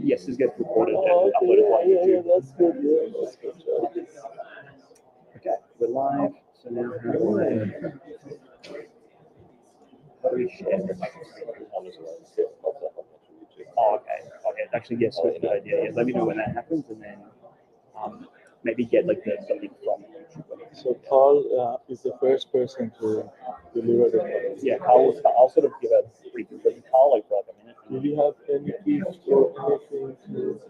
Yes, this gets recorded and Oh, uploaded okay, on yeah, YouTube. that's good. Yeah, that's good. Okay, we're live. So now how do we share? Oh, okay. Okay, actually, yes, that's a good idea. Yeah, let me know when that happens, and then maybe get like the link from YouTube. So Karl is the first person to deliver the product. Yeah, Karl. I'll sort of give a brief intro to Karl, like for like a minute. Do you have any tips or anything to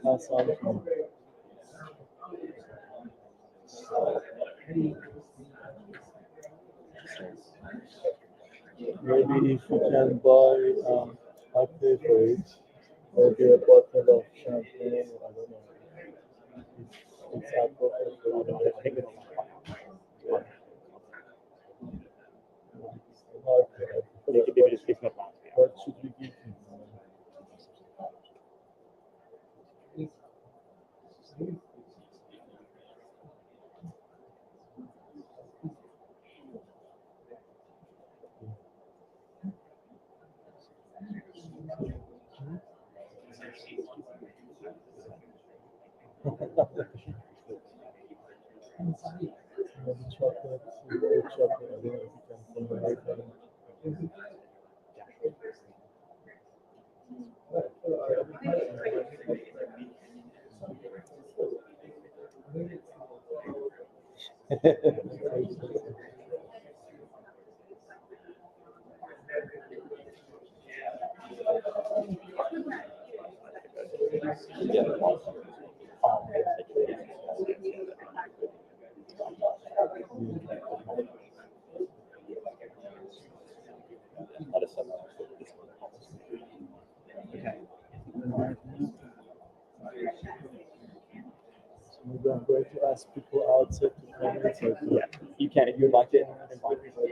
pass on from? Maybe if you can buy, I pay for it. Maybe a bottle of champagne. I don't know. It's appropriate for you. What should we give him? Maybe chocolate, with chocolate. I don't know if you can combine it. Maybe I'm going to ask people outside to come inside. Yeah, you can if you'd like to invite people.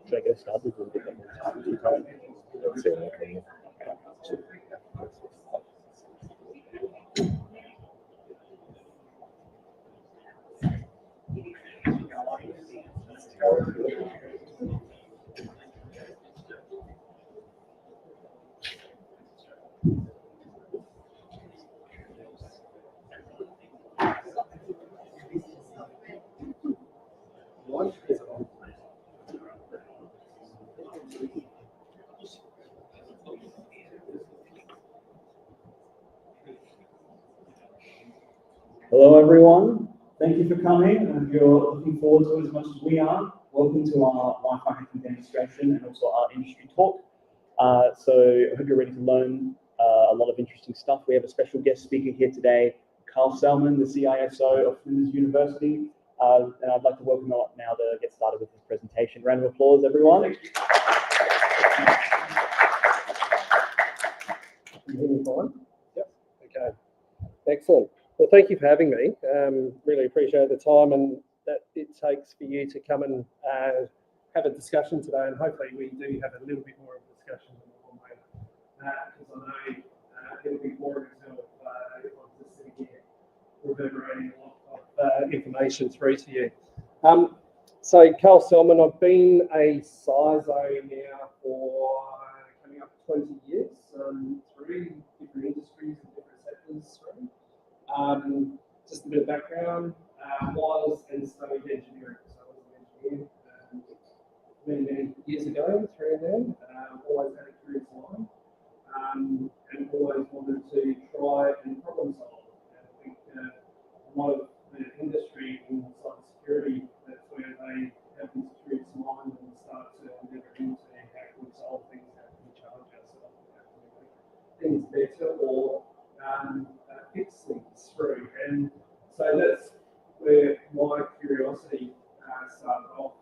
Should I get started with the everyone. Thank you for coming, and if you're looking forward to it as much as we are, welcome to our Wi-Fi hacking demonstration and also our industry talk. So I hope you're ready to learn a lot of interesting stuff. We have a special guest speaker here today, Karl Sellmann, the CISO of Flinders University. And I'd like to welcome him up now to get started with his presentation. Round of applause, everyone. Can you hear me fine? Yep. Okay. Excellent. Well, thank you for having me. Really appreciate the time and that it takes for you to come and have a discussion today. And hopefully we do have a little bit more of a discussion than normal, because I know it'll be boring as hell if I'm just sitting here reverberating a lot of information through to you. So Karl Sellmann, I've been a CISO now for coming up to 20 years, through different industries and different sectors through. Just a bit of background, was and studied engineering. So I was an engineer many years ago through there. Always had a career in mind, and always wanted to try and problem solve. And I think a lot of the industry in cybersecurity, that's where they have this curious mind and start to endeavour into how can we solve things, how can we challenge ourselves, how can we make things better or fix things through. And so that's where my curiosity started off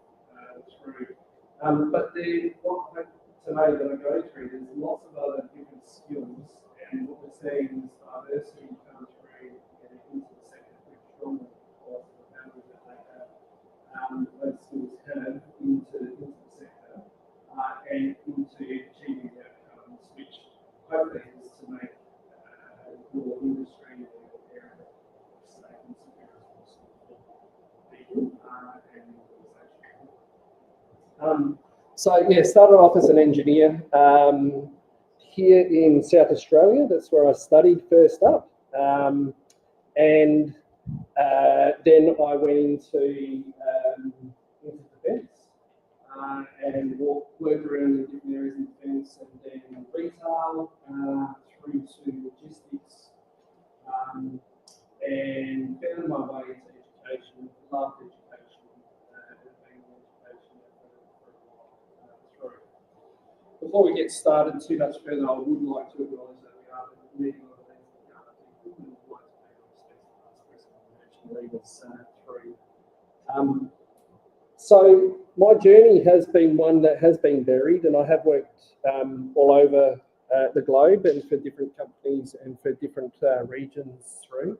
through. But then what I hope today that I go through, there's lots of other different skills, and what we're seeing is diversity come through and into the sector pretty strongly because of the value that they have, those skills have into the sector and into achieving the outcomes, which hopefully is to make your industry and your area safe and secure as possible for people and the organisation. So yeah, started off as an engineer here in South Australia. That's where I studied first up, and then I went into defence and worked around in different areas in defence, and then retail through to logistics, and found my way into education. Loved education and being in education for a while through. Before we get started too much further, I would like to acknowledge that we are meeting on the people and would like to pay our respects to past, present, and emerging leaders through. So my journey has been one that has been varied, and I have worked all over the globe and for different companies and for different regions through.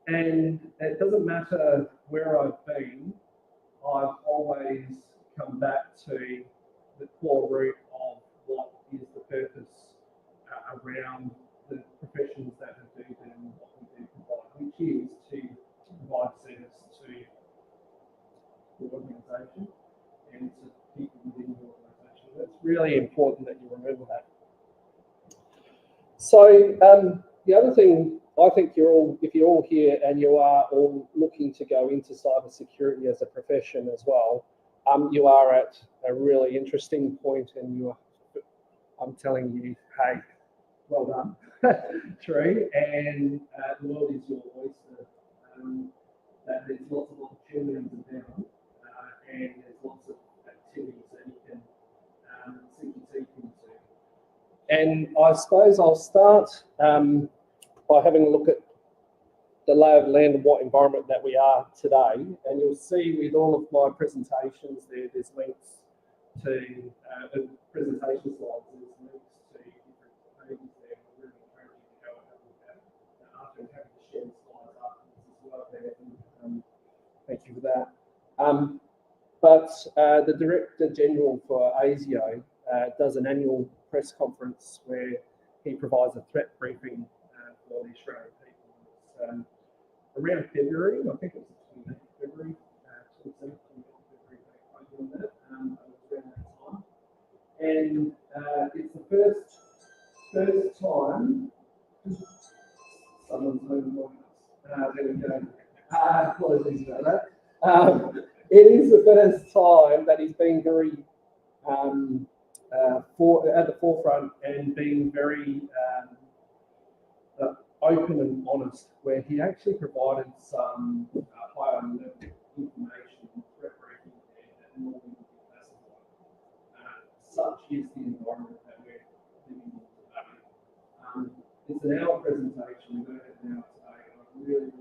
And it doesn't matter where I've been, I've always come back to the core root of what is the purpose around the professions that we do and what we do provide, which is to provide service to the organisation and to people within the organisation. That's really important that you remember that. So the other thing, I think if you're all here and you are all looking to go into cybersecurity as a profession as well, you are at a really interesting point, and I'm telling you, hey, well done, true. And the world is your oyster. That there's lots of opportunities about, and there's lots of activities that you can sink your teeth into. And I suppose I'll start by having a look at the lay of the land and what environment that we are today. And you'll see with all of my presentations there's links to the presentation slides, there's links to different pages there. I really encourage you to go and have a look at after and happy to share the slides afterwards as well there. Thank you for that. But the Director General for ASIO does an annual press conference where he provides a threat briefing for the Australian people. It's around February, I think it was the 28th of February, 27th of February, on that, around that time. And it's the first time, someone's moving on us. There we go. Apologies about that. It is the first time that he's been very at the forefront and being very open and honest, where he actually provided some higher level information, threat briefing, and more than classified. Such is the environment that we're living in today. It's an hour presentation. We're going to have an hour today, and I really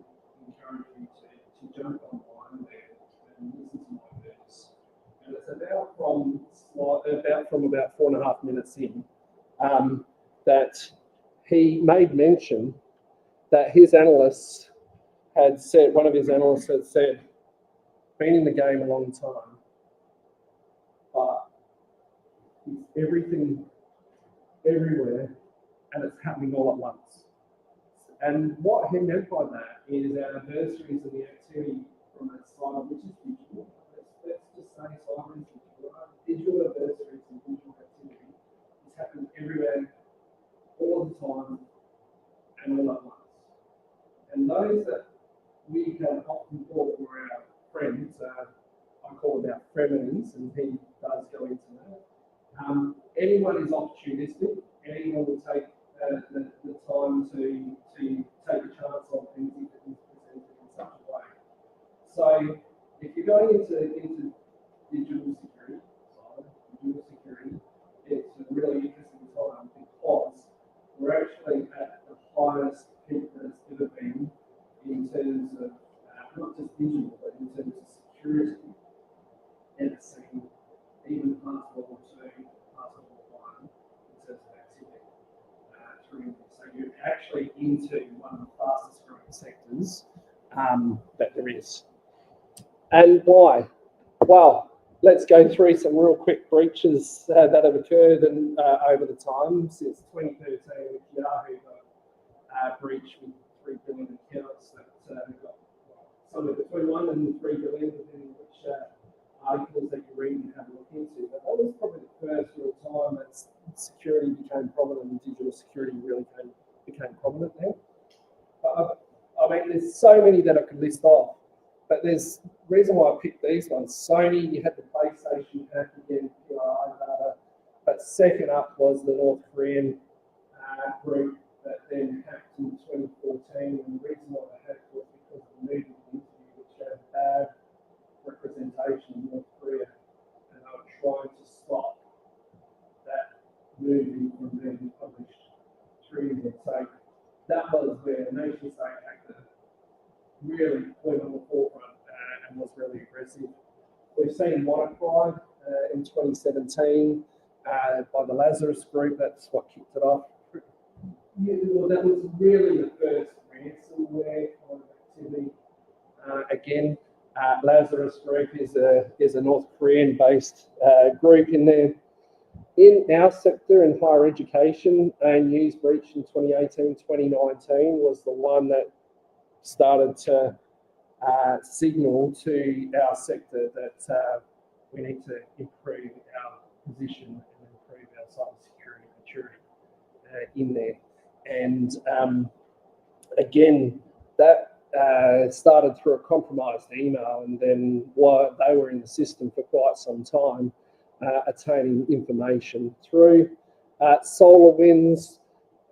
encourage you to jump online there and listen to my verse. And it's about from about 4.5 minutes in that he made mention that his analysts had said, one of his analysts had said, been in the game a long time, but it's everything, everywhere, and it's happening all at once. And what he meant by that is our adversaries and the activity from that side, which is digital. Let's just say cyber is digital. Digital adversaries and digital activity is happening everywhere, all the time, and all at once. And those that we have often thought were our friends, I call them our feminines, and he does go into that. Anyone is opportunistic. Anyone will take the time to take a chance on things if it is presented in such a way. So if you're going into digital security, it's a really interesting time because we're actually at the highest peak that it's ever been in terms of not just digital, but in terms of security. And it's seen even past World War II, past World War I, in terms of activity. So you're actually into one of the fastest growing sectors that there is. And why? Well, let's go through some real quick breaches that have occurred over the time since 2013 with Yahoo got breached with 3 billion accounts that got somewhere between 1 and 3 billion, depending which articles that you read and have a look into. But that was probably the first real time that security became prominent and digital security really became prominent there. I mean, there's so many that I could list off, but there's reason why I picked these ones. Sony, you had the PlayStation hack again, PII data, but second up was the North Korean group that then hacked in 2014, and the reason why they hacked was because of the movie interview, which had bad representation of North Korea, and they were trying to stop that movie from being published through them. So that was where the nation state actor really went on the forefront and was really aggressive. We've seen WannaCry in 2017 by the Lazarus Group. That's what kicked it off. Yeah, well, that was really the first ransomware kind of activity. Again, Lazarus Group is a North Korean-based group in there. In our sector, in higher education, a news breach in 2018-2019 was the one that started to signal to our sector that we need to improve our position and improve our cybersecurity maturity in there. And again, that started through a compromised email, and then while they were in the system for quite some time, attaining information through SolarWinds,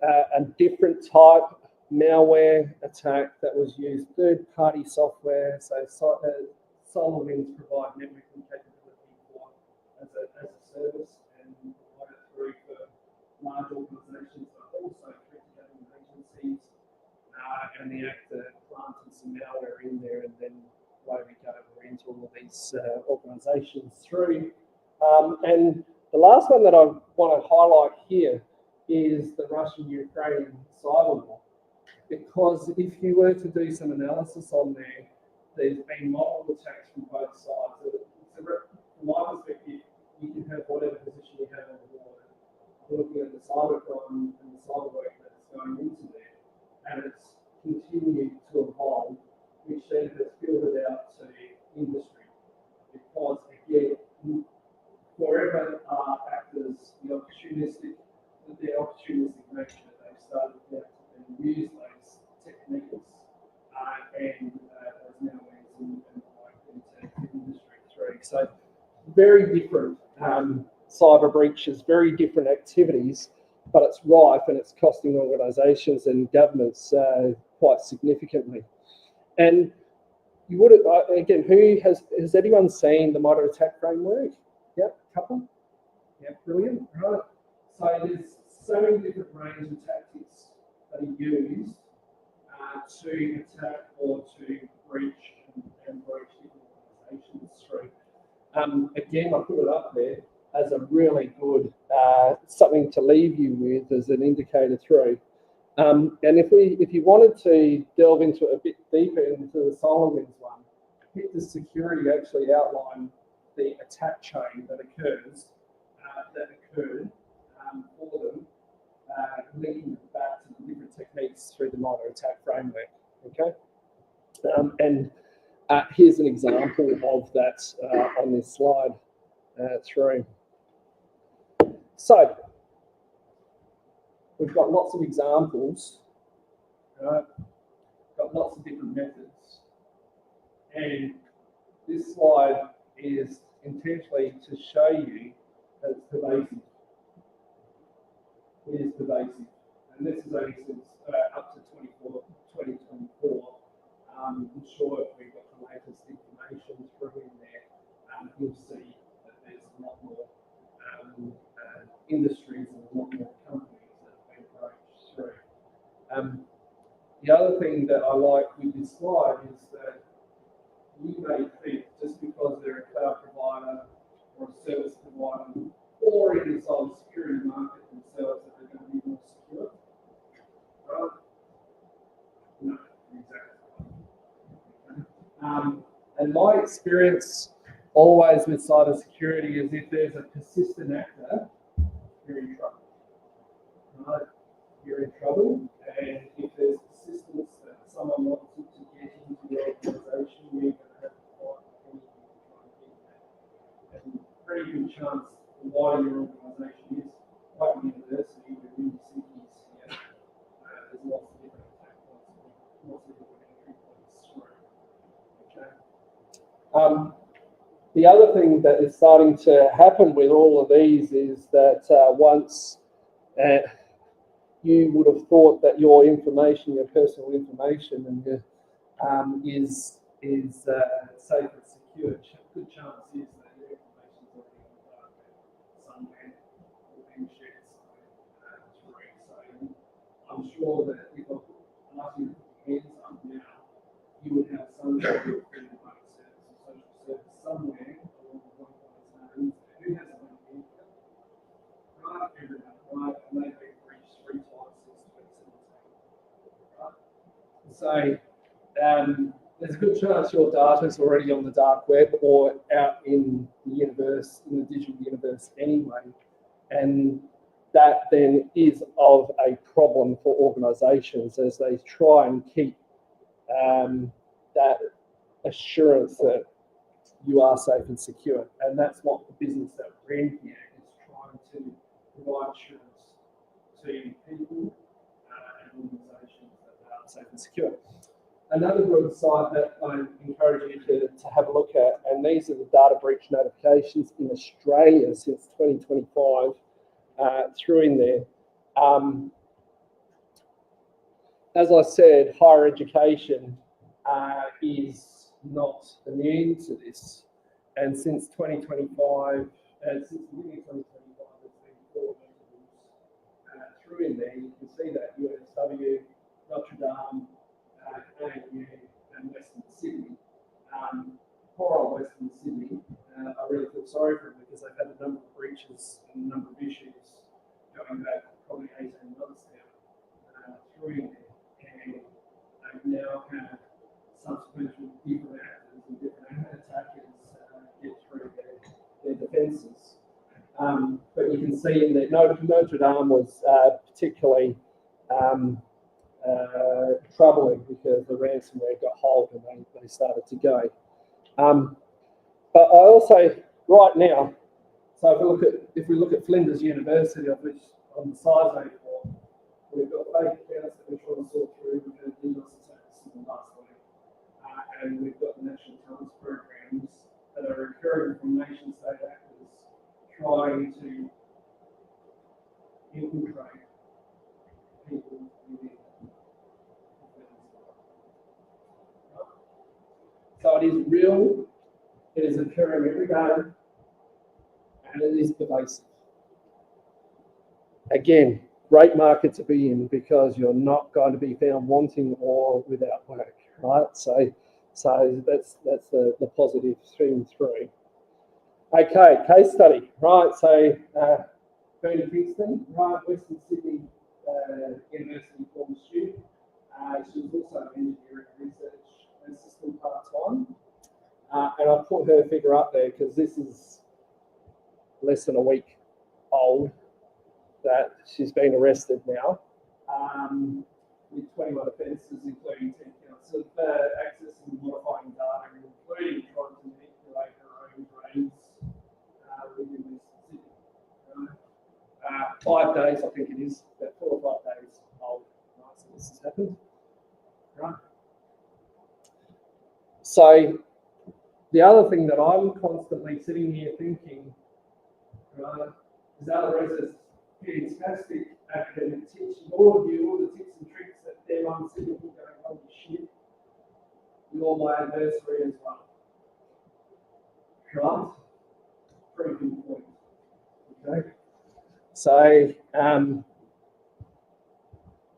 a different type malware attack that was used third-party software. So SolarWinds provide networking capability as a service and provide it through for large organisations, but also through government agencies. And the actor planted some malware in there, and then away we go. We're into all of these organisations through. And the last one that I want to highlight here is the Russian-Ukrainian cyber war. Because if you were to do some analysis on there, there's been multiple attacks from both sides. So from my perspective, you can have whatever position you have on the board. Looking at the cybercrime and the cyber work that's going into there, and it's continued to evolve, which then has filtered out to industry. Because again, wherever actors, the opportunistic nature, they've started to use those techniques and those malwares and into industry through. So very different cyber breaches, very different activities, but it's rife and it's costing organisations and governments quite significantly. And you would again, has anyone seen the modern attack framework? Yep, couple. Yep, brilliant. Right. So there's so many different range of tactics that are used to attack or to breach and breach different organisations through. Again, I put it up there as a really good something to leave you with as an indicator through. And if you wanted to delve into it a bit deeper into the SolarWinds one, hit the security actually outline the attack chain that occurred for them, linking it back to the different techniques through the modern attack framework. Okay, and here's an example of that on this slide through. So we've got lots of examples, got lots of different methods, and this slide is intentionally to show you that it's pervasive. It is pervasive, and this is only since up to 2024. I'm sure if we've got the latest information through in there, you'll see that there's a lot more industries and a lot more companies that have been approached through. The other thing that I like with this slide is that you may think just because they're a cloud provider or a service provider or in the cybersecurity market themselves that they're going to be more secure. Right? No, exactly. And my experience always with cybersecurity is if there's a persistent actor, you're in trouble. Right? You're in trouble, and if there's persistence that someone wants to get into your organisation, you're going to have to fight anything to try and get that. And pretty good chance the wider your organisation is, like a university with many cities here, there's lots of different attack points, lots of different entry points through. Okay. The other thing that is starting to happen with all of these is that once you would have thought that your information, your personal information, and is safe and secure, good chance is that your information is already on the dark web somewhere or being shared through. So I'm sure that if I asked you to put your hands up now, you would have some sort of freedom of service or social service somewhere along the one of those names. Who hasn't been here? Right, everyone, right? And they've been breached 3 times since 2017. Right? So there's a good chance your data is already on the dark web or out in the universe, in the digital universe anyway. And that then is of a problem for organisations as they try and keep that assurance that you are safe and secure. And that's what the business that we're in here is trying to provide assurance to people and organisations that they are safe and secure. Another good site that I encourage you to have a look at, and these are the data breach notifications in Australia since 2025 through in there. As I said, higher education is not immune to this. And since 2025, since the beginning of 2025, there's been 4 notables through in there. You can see that UNSW, Notre Dame, ANU, and Western Sydney. Poor old Western Sydney, I really feel sorry for them because they've had a number of breaches and a number of issues going back probably 18 months now through in there. And they now have subsequently different actors and different attackers get through their defences. But you can see in that Notre Dame was particularly troubling because the ransomware got hold and they started to go. But I also, right now, so if we look at Flinders University, of which on the CISO form, we've got fake accounts that we're trying to sort through. We've had DDoS attacks in the last week, and we've got national talents programs that are occurring from nation-state actors trying to infiltrate So it is real, it is occurring every day, and it is pervasive. Again, great market to be in because you're not going to be found wanting or without work, right? So that's the positive thing through. Okay, case study, right? So been in Kingston, right? Western Sydney University former student. She was also an engineering research assistant part-time. And I put her figure up there because this is less than a week old that she's been arrested now with 21 offences, including 10 counts of accessing and modifying data, including trying to manipulate her own brains within Western Sydney. 5 days, I think it is, about 4 or 5 days old. Right, so this has happened. Right. So the other thing that I'm constantly sitting here thinking, right, is Alvarez's fantastic academic teaching, all of you, all the tips and tricks that everyone's sitting here going, holy shit, you're my adversary as well. Right? Proving point. Okay. So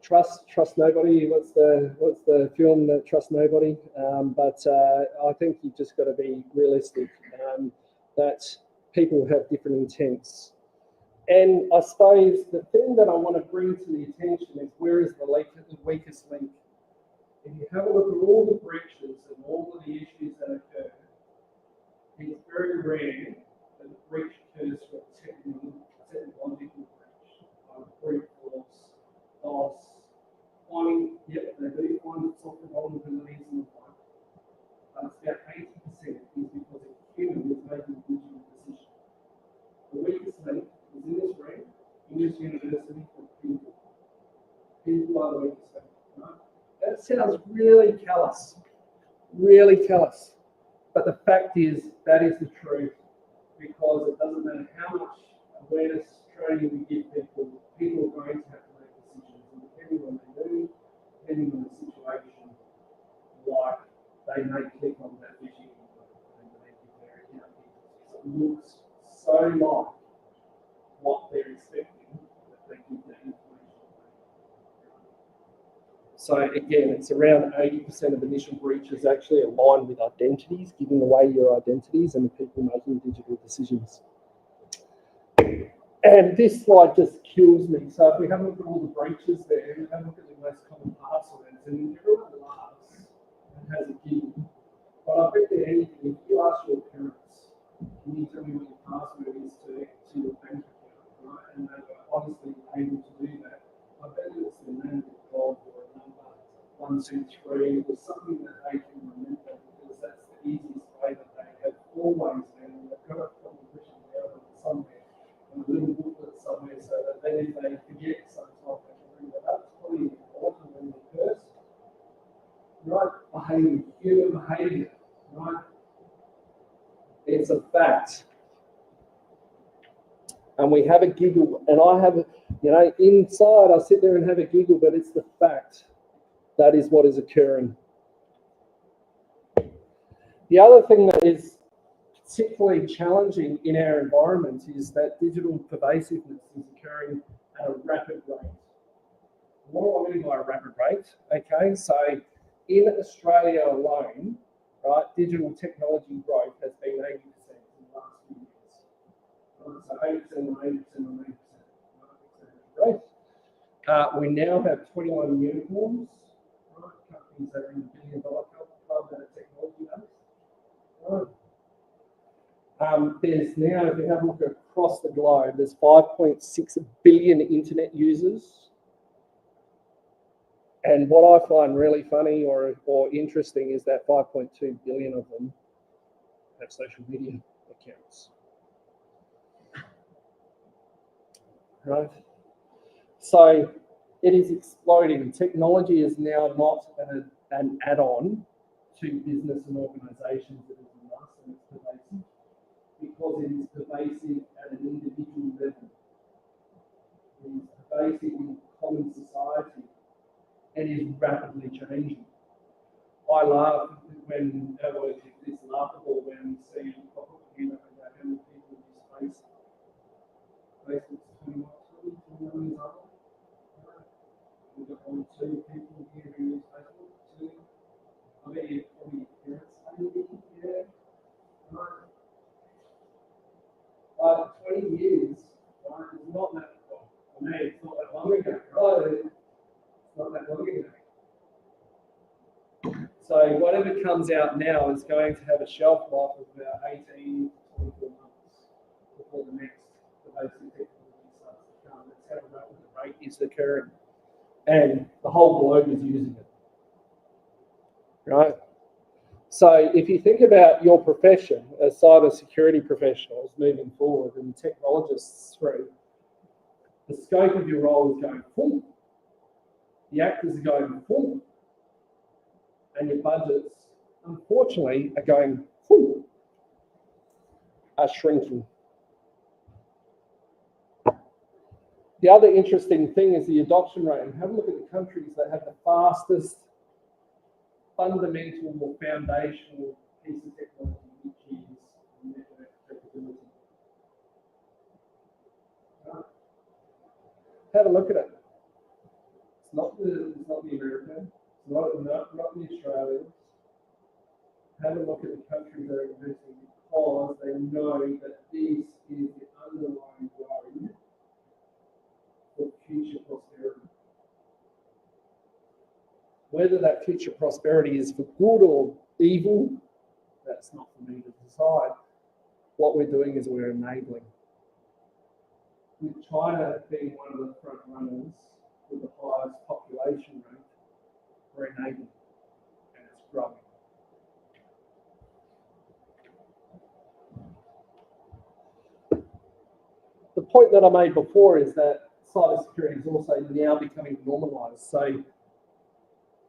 trust nobody. What's the film that Trust Nobody? But I think you've just got to be realistic that people have different intents. And I suppose the thing that I want to bring to the attention is where is the weakest link? If you have a look at all the breaches and all of the issues that occur, it's very rare that a breach occurs for a technological breach, brute force, loss, finding, yep, they do find software vulnerabilities in the pipe, but it's about 80% is because a human is making a digital decision. The weakest link is in this room, in this university, for people. People are the weakest link, right? That sounds really callous, but the fact is that is the truth, because it doesn't matter how much awareness training we give people, people are going to have to make decisions, and depending on their mood, depending on the situation, like they may click on that phishing email and they give their account details. It looks so like what they're expecting that they give that information away. So again, it's around 80% of initial breaches actually align with identities, giving away your identities and the people making digital decisions. And this slide just kills me. So if we have a look at all the breaches there, and have a look at the most common passwords, and everyone laughs and has a giggle. But I bet that anything, if you ask your parents, can you tell me what your password is to your bank account, right? And they were honestly able to do that. I bet it's the name of God or a number, 1, 2, 3, or something that they can remember, because that's the easiest way that they have always been. They've got a problem written down somewhere, a little booklet somewhere, so that then if they forget sometimes they can bring that up. It's probably important when they're cursed. Right? Behavior, human behavior, right? It's a fact. And we have a giggle, and I have, inside I sit there and have a giggle, but it's the fact. That is what is occurring. The other thing that is particularly challenging in our environment is that digital pervasiveness is occurring at a rapid rate. What do I mean by a rapid rate? Okay, so in Australia alone, right, digital technology growth has been 80% in the last few years. So 80% on 80% on 80%. Right? We now have 21 unicorns, right? Companies that are in the $1 billion club that are technology based. Right? There's now, if you have a look across the globe, there's 5.6 billion internet users. And what I find really funny or interesting is that 5.2 billion of them have social media accounts. Right? So it is exploding. Technology is now not an add-on to business and organisations. It is a must, and it's pervasive, because it is pervasive at an individual level. It is pervasive in common society and is rapidly changing. I laugh when our work, it's laughable when we see a computer about how many people use Facebook's 21 years old. We've got 1 or 2 people here who use Facebook. 2. I bet you probably parents maybe, yeah. Right. But 20 years, right, is not that long. For me, it's not that long ago, right? It's not that long ago. So whatever comes out now is going to have a shelf life of about 18 to 24 months before the basic technology starts to come. That's how rapid the rate is occurring. And the whole globe is using it. Right? So if you think about your profession as cybersecurity professionals moving forward and technologists through, the scope of your role is going full. The actors are going full. And your budgets, unfortunately, are going full, are shrinking. The other interesting thing is the adoption rate. And have a look at the countries that have the fastest fundamental or foundational piece of technology, which is network capability. Right. Have a look at it. It's not the American, it's not the Australians. Have a look at the countries that are investing because they know that this is the underlying road for future prosperity. Whether that future prosperity is for good or evil, that's not for me to decide. What we're doing is we're enabling. With China being one of the front runners with the highest population rate, we're enabling, and it's growing. The point that I made before is that cybersecurity is also now becoming normalised. So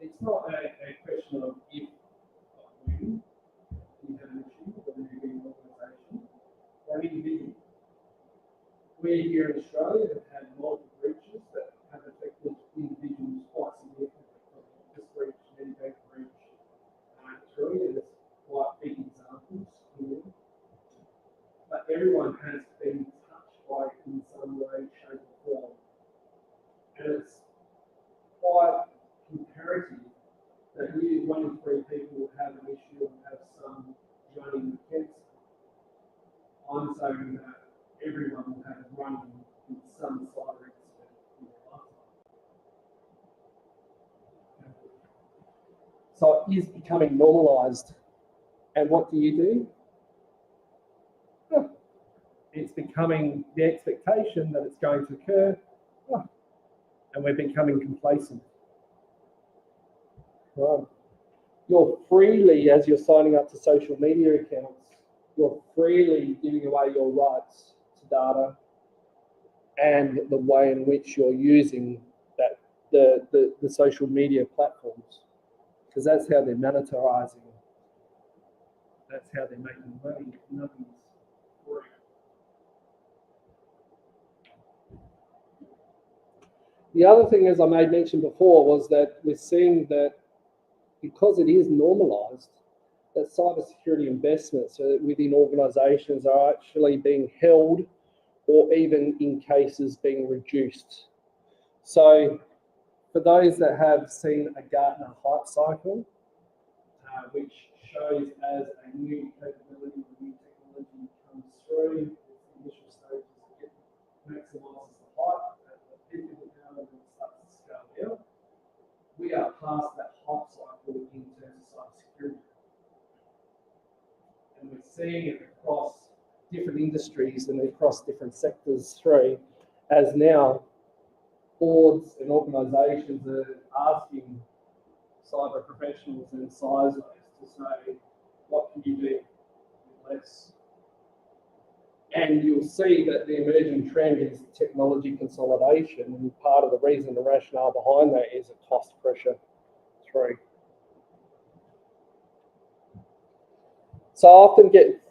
it's not a question of if, but when you have an issue with an organisation or an individual. We here in Australia have had multiple breaches that have affected individuals quite significantly. This breach, Medibank breach, there's quite big examples here. But everyone has been touched by it in some way, shape, or form. And it's quite comparative that 1 in 3 people will have an issue and have some journey with cancer. I'm saying that everyone will have a run with some cyber incident in their lifetime. So it is becoming normalised. And what do? It's becoming the expectation that it's going to occur, and we're becoming complacent. Right. You're freely, as you're signing up to social media accounts, you're freely giving away your rights to data and the way in which you're using that the social media platforms, because that's how they're monetizing. That's how they're making money. Nothing's free. The other thing, as I made mention before, was that we're seeing that because it is normalised, that cybersecurity investments within organisations are actually being held or even in cases being reduced. So for those that have seen a Gartner hype cycle, which shows as a new capability or new technology comes through, the initial stages, it maximises the hype, at the peak of the power, and it starts to scale down. We are past that hype cycle in terms of cybersecurity. And we're seeing it across different industries and across different sectors through, as now boards and organisations are asking cyber professionals and CISOs to say, what can you do with less? And you'll see that the emerging trend is technology consolidation, and part of the reason, the rationale behind that is a cost pressure through. So I often get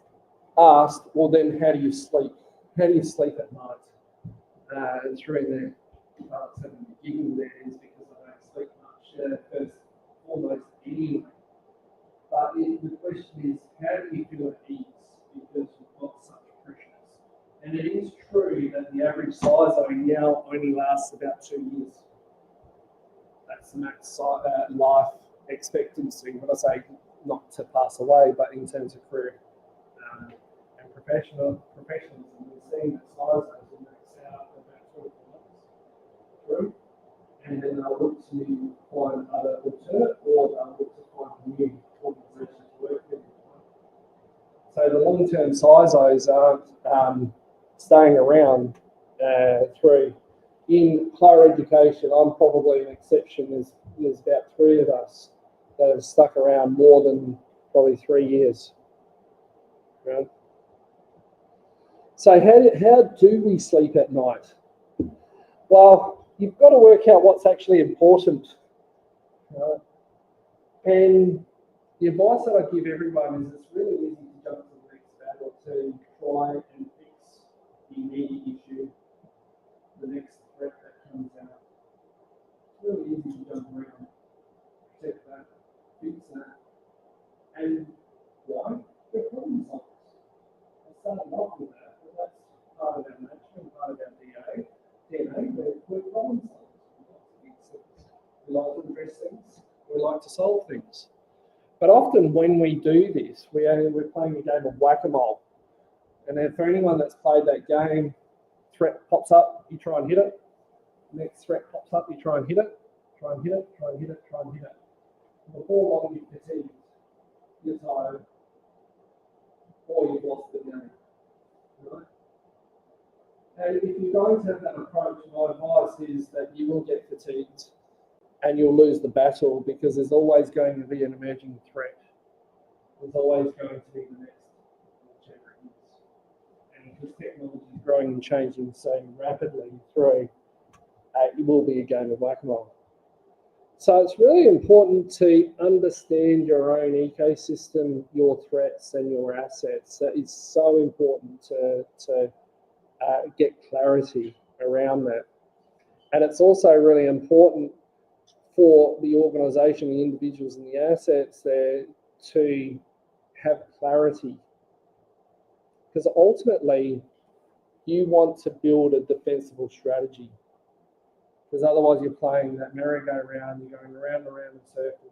asked, well then how do you sleep? How do you sleep at night? Through there. So the giggle there is because I don't sleep much, first and foremost anyway. But the question is, how do you feel at ease because you've got such pressures? And it is true that the average CISO now only lasts about 2 years. That's the max life expectancy. When I say not to pass away, but in terms of career and professionalism, we're seeing that CISOs will max out about 24 months through, and then they'll look to find other alternate, or they'll look to find a new organisation to work with. So the long-term CISOs aren't staying around through. In higher education, I'm probably an exception. There's about 3 of us that have stuck around more than probably 3 years. Right? So how do we sleep at night? Well, you've got to work out what's actually important. Right? And the advice that I give everyone is it's really easy to jump to the next battle to try and fix the immediate issue, the next threat that comes out. It's really easy to jump around, protect that, fix that. And why? We're problem solvers. I started off with that, but that's part of our nature and part of our DNA. We're problem solvers. We like to address things. We like to solve things. But often when we do this, we're playing a game of whack-a-mole. And then for anyone that's played that game, threat pops up, you try and hit it. Next threat pops up, you try and hit it. Try and hit it, try and hit it, try and hit it. Before long, you're fatigued, you're tired, or you've lost the game. Right? And if you're going to have that approach, my advice is that you will get fatigued and you'll lose the battle because there's always going to be an emerging threat. There's always going to be the next, whichever it is. And because technology is growing and changing so rapidly through, it will be a game of whack-a-mole. So it's really important to understand your own ecosystem, your threats and your assets. That is so important to get clarity around that. And it's also really important for the organisation, the individuals and the assets there to have clarity. Because ultimately, you want to build a defensible strategy. Because otherwise you're playing that merry-go-round, you're going around and around in a circle.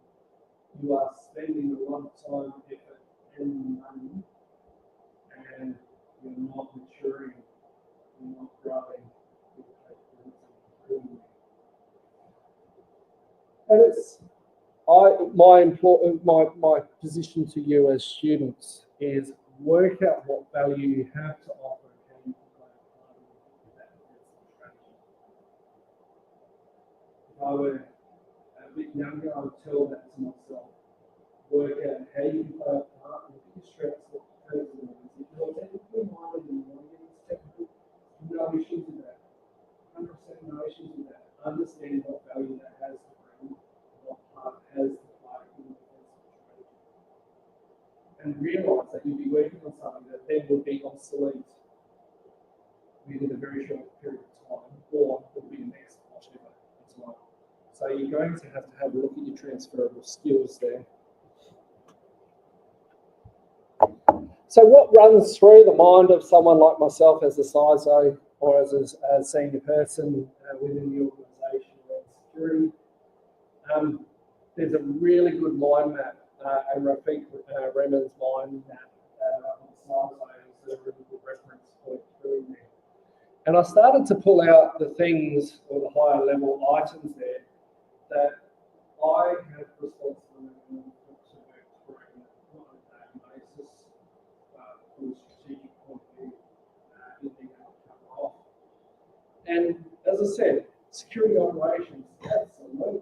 You are spending a lot of time, effort, and money, and you're not maturing, you're not growing your capability. And it's my position to you as students is work out what value you have to offer and how you can play a part in that strategy. If I were a bit younger, I would tell that to myself. Work out how you can play a part, look at your strengths, look at your capabilities. If you're technically minded and you want to get into technical, no issues with that. 100% no issues with that. Understand what value that has to bring, what part has to play in the defensive strategy. And realise that you'll be working on something that then will be obsolete within a very short period of time, or will be next whatever as well. So you're going to have a look at your transferable skills there. So what runs through the mind of someone like myself as a CISO or as a senior person within the organisation around security? There's a really good mind map, and Rafiq Rehman's mind map on CISO is a really good reference point through there. And I started to pull out the things or the higher level items there that I have responsibility to work through not on a daily basis, but from a strategic point of view, in being able to cover off. And as I said, security operations, absolutely,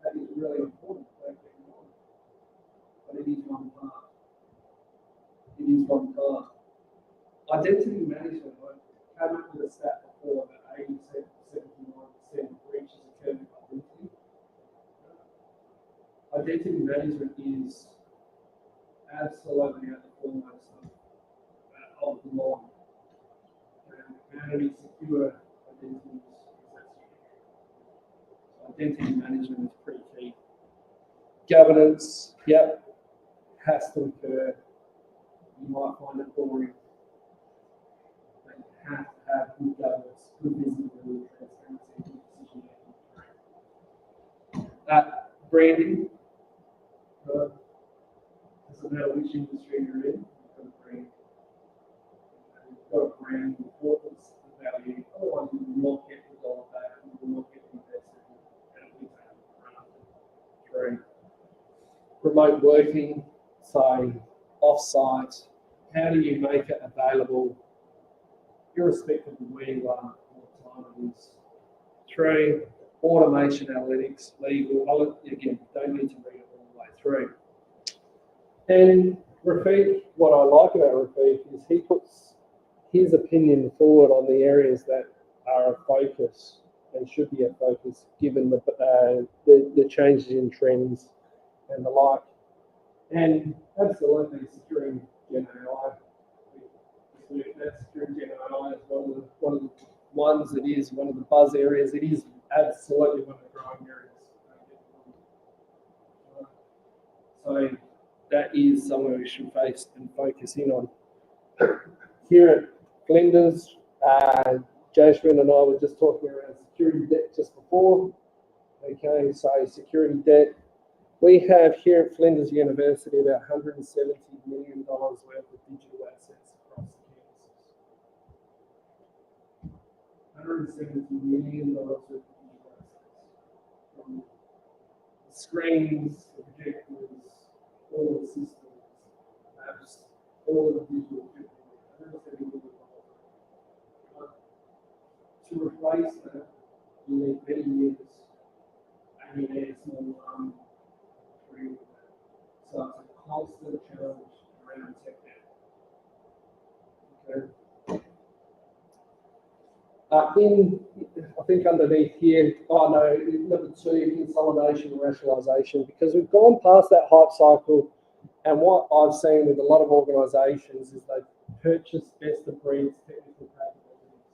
that is really important. But it is one part. It is one part. Identity management, I came up with a stat before that 87, 79% of breaches occur with identity. Identity management is absolutely at the foremost of the law. How do we secure identities? Identity management is pretty key. Governance, yep. has to occur. You might find it boring. But you have to have good governance, good visibility, transparency, good decision making. Branding. Doesn't matter which industry you're in, you've got a brand. You've got a brand, the importance, the value. Otherwise, you will not get the dollar back, you will not get the investment, and it will take granted. 3. Remote working, so off-site. How do you make it available, irrespective of where you are, what time it is? 3. Automation, analytics, legal. Again, don't need to read it all the way through. And Rafiq, what I like about Rafiq is he puts his opinion forward on the areas that are a focus and should be a focus given the changes in trends and the like. And absolutely, securing Gen AI. Securing Gen AI is one of the ones that is one of the buzz areas. It is absolutely one of the growing areas. So that is somewhere we should face and focus in on. Here at Flinders, Jasmine and I were just talking around security debt just before. Okay, so security debt. We have here at Flinders University about $170 million worth of digital assets across the campuses. $170 million worth of digital assets. From the screens, the projectors, all the systems, apps, all of the digital equipment. $170 million. To replace that, you need many years, and you need a small so it's a constant challenge around tech debt. Okay. I think underneath here, number 2, consolidation and rationalisation, because we've gone past that hype cycle, and what I've seen with a lot of organisations is they've purchased best of breed technical capabilities.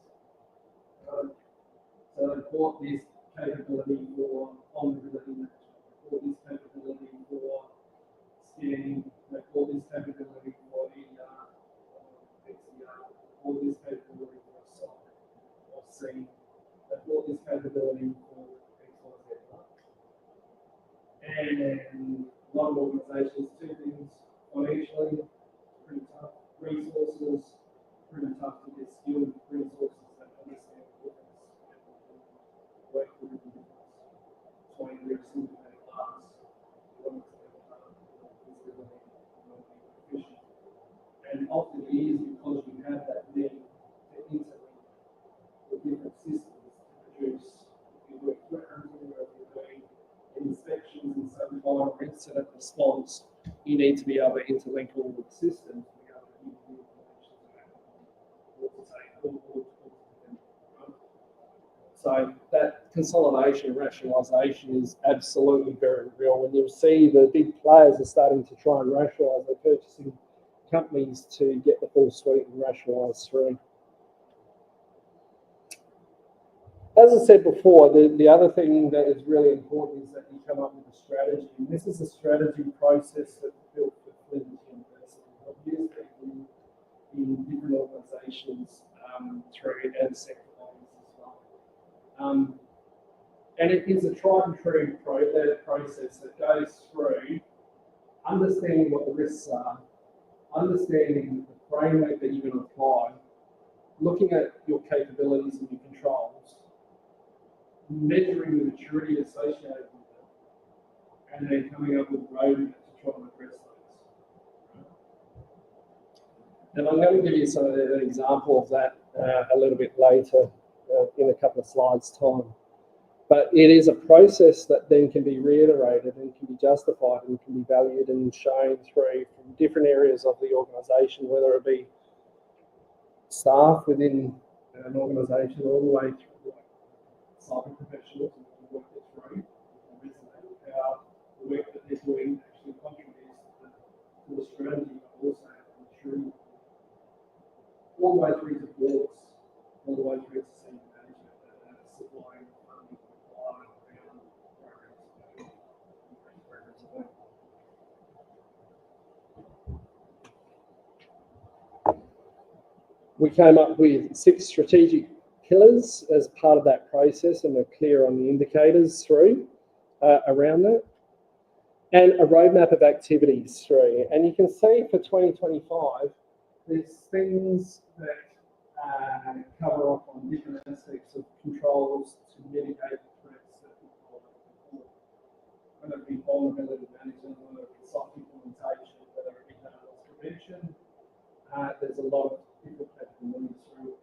So they bought this capability for vulnerability management, they bought this capability for scanning, they bought this capability for EDR, XDR, they bought this capability for SOC, or C, they bought this capability for XYZ. And a lot of organisations do things financially, pretty tough. Resources, pretty tough to get skilled resources that understand the work with the difference between their syndicated class, and often it is because you have that need to interlink the different systems to produce. If you work threat hunting or if you're doing inspections and some kind of incident response, you need to be able to interlink all of the systems to be able to give the information So that consolidation and rationalisation is absolutely very real. When you see the big players are starting to try and rationalise, they're purchasing companies to get the full suite and rationalise through. As I said before, the other thing that is really important is that you come up with a strategy. And this is a strategy process that's built for Flinders University. I've used it in different organisations through and sector lines as well. And it is a tried and true process that goes through understanding what the risks are, understanding the framework that you're going to apply, looking at your capabilities and your controls, measuring the maturity associated with it, and then coming up with a roadmap to try and address those. And I'm going to give you an example of that a little bit later in a couple of slides' time. But it is a process that then can be reiterated and can be justified and can be valued and shown through from different areas of the organisation, whether it be staff within an organisation all the way through cyber professionals and the work that's through, how the work that they're doing actually contributes to the strategy, but also the maturity. All the way through to boards, all the way through to senior management that are supplying funding required around programs. We came up with 6 strategic pillars as part of that process, and we're clear on the indicators through around that, and a roadmap of activities through. And you can see for 2025, there's things that cover off on different aspects of controls to mitigate threats that people are looking for, whether it be vulnerability management, whether it be soft implementation, whether it be data loss prevention. There's a lot of different capabilities through.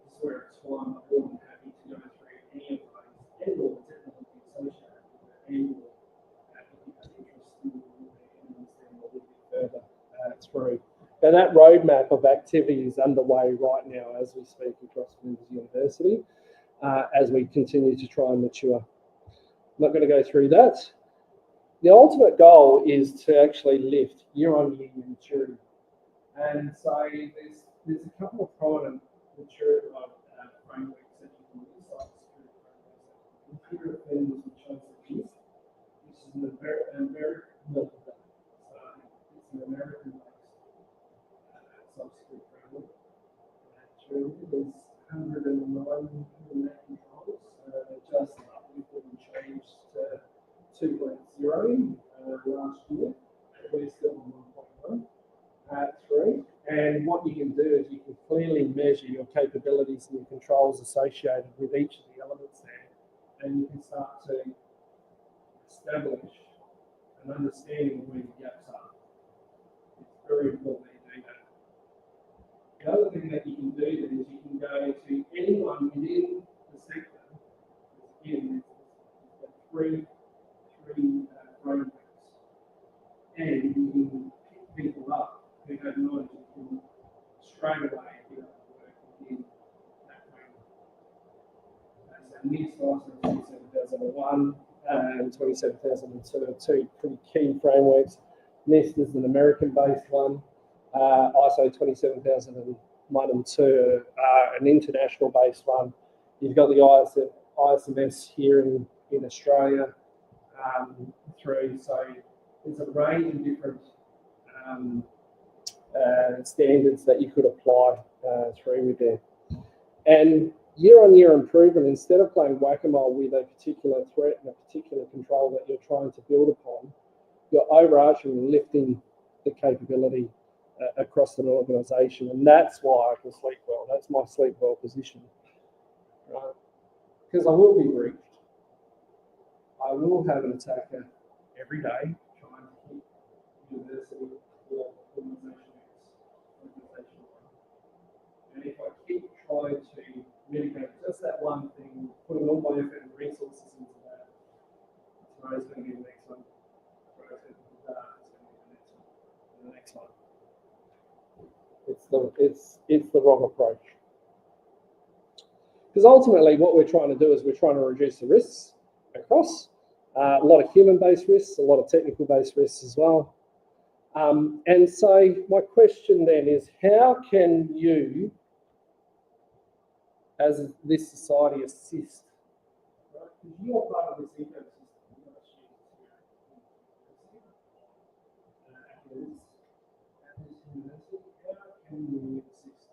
This is where it's why I'm more than happy to go through any of those and all the technology associated with it, and all if you have interest in understanding a little bit further through. And that roadmap of activity is underway right now as we speak across Flinders University, as we continue to try and mature. I'm not going to go through that. The ultimate goal is to actually lift year-on-year maturity. And so there's a couple of prominent maturity frameworks that you can use, like security frameworks. Imperial Flinders, which shows the list. This is an American, so it's an American-based cybersecurity framework. There's 109 controls, just uplifted and changed to 2.0 last year. We're still on 1.1. Through. And what you can do is you can clearly measure your capabilities and your controls associated with each of the elements there, and you can start to establish an understanding of where the gaps are. It's very important that you do that. The other thing that you can do then is you can go to anyone within the sector. Again, there's three frameworks, and you can pick people up who have knowledge and can straight away be able to work within that framework. So NIST ISO 27001 and 27002 are 2 pretty key frameworks. NIST is an American-based one. ISO 27001 and 2 are an international-based one. You've got the ISMS here in Australia through. So there's a range of different standards that you could apply through with there. And year-on-year improvement, instead of playing whack-a-mole with a particular threat and a particular control that you're trying to build upon, you're overarching lifting the capability across an organisation. And that's why I can sleep well. That's my sleep well position. Right? Because I will be briefed. I will have an attacker every day trying to hit university or organisation X. And if I keep trying to mitigate just that one thing, putting all my effort and resources into that, tomorrow's going to be the next one. Tomorrow's going to be that. It's going to be the next one. It's the wrong approach. Because ultimately, what we're trying to do is we're trying to reduce the risks across. A lot of human-based risks, a lot of technical-based risks as well. And so my question then is, how can you, as this society, assist? Right? Because you're part of this ecosystem. You're not at this university. How can you assist?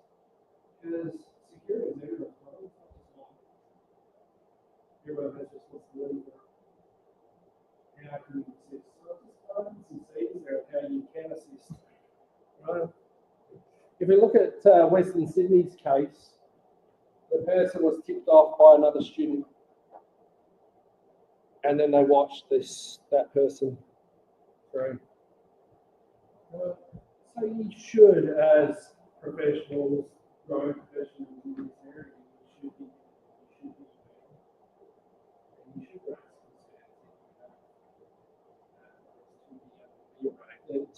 Because security is everyone's problem. It's not just mine. Everyone has responsibility for it. How can you assist? So just guidance and seeds there of how you can assist. Right? If we look at Western Sydney's case, the person was tipped off by another student, and then they watched that person through. So you should, as professionals, growing professionals in this area, you should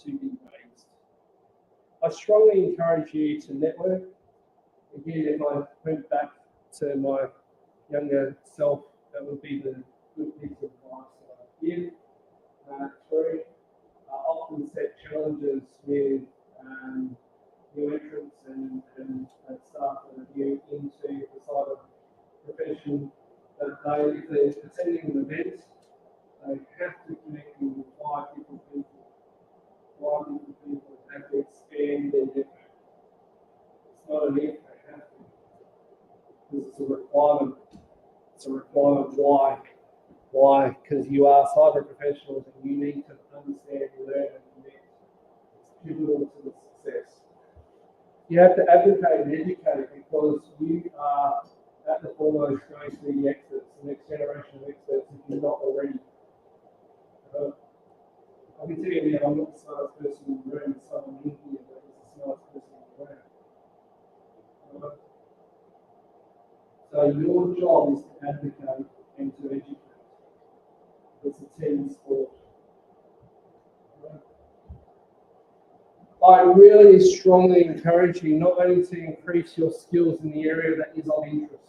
to be raised. I strongly encourage you to network. Again, if I went back to my younger self, that would be the good piece of advice that I give. 3, often set challenges with new entrants and staff that are new into the cyber profession. That if they're attending an event, they have to connect with 5 different people. 5 different people have to expand their network. It's not an if, because it's a requirement. It's a requirement. Why? Why? Because you are cyber professionals and you need to understand, learn, and connect. It's pivotal to the success. You have to advocate and educate because you are at the foremost going to be the experts, the next generation of experts if you're not already. I can tell you now, I'm not the smartest person in the room, someone in here that is the smartest person in the room. So your job is to advocate and to educate. It's a team sport. I really strongly encourage you not only to increase your skills in the area that is of interest,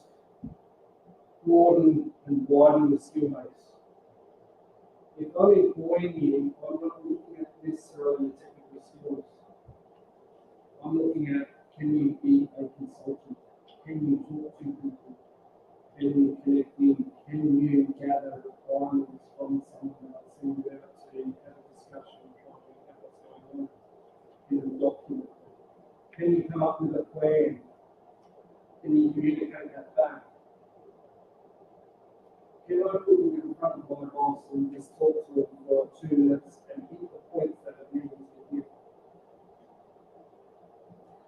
broaden and widen the skill base. If I'm employing you, I'm not looking at necessarily your technical skills. I'm looking at, can you be a consultant? Can you talk to people? Can you connect in? Can you gather requirements from someone else and be able to have a discussion and try to work out what's going on in a document? Can you come up with a plan? Can you communicate that back? Can I put you in front of my boss and just talk to him for 2 minutes and hit the points that are needed to hit?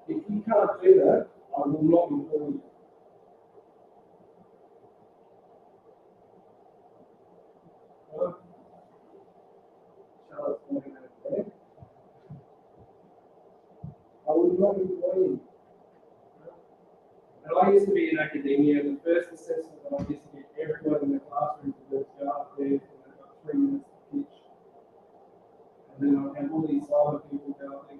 If you can't do that, I will not employ you. Charlotte's pointing at it. I will not employ you. And I used to be in academia. The first assessment that I used to get everyone in the classroom to do is go up there and they've got 3 minutes to pitch. And then I have all these other people go up there.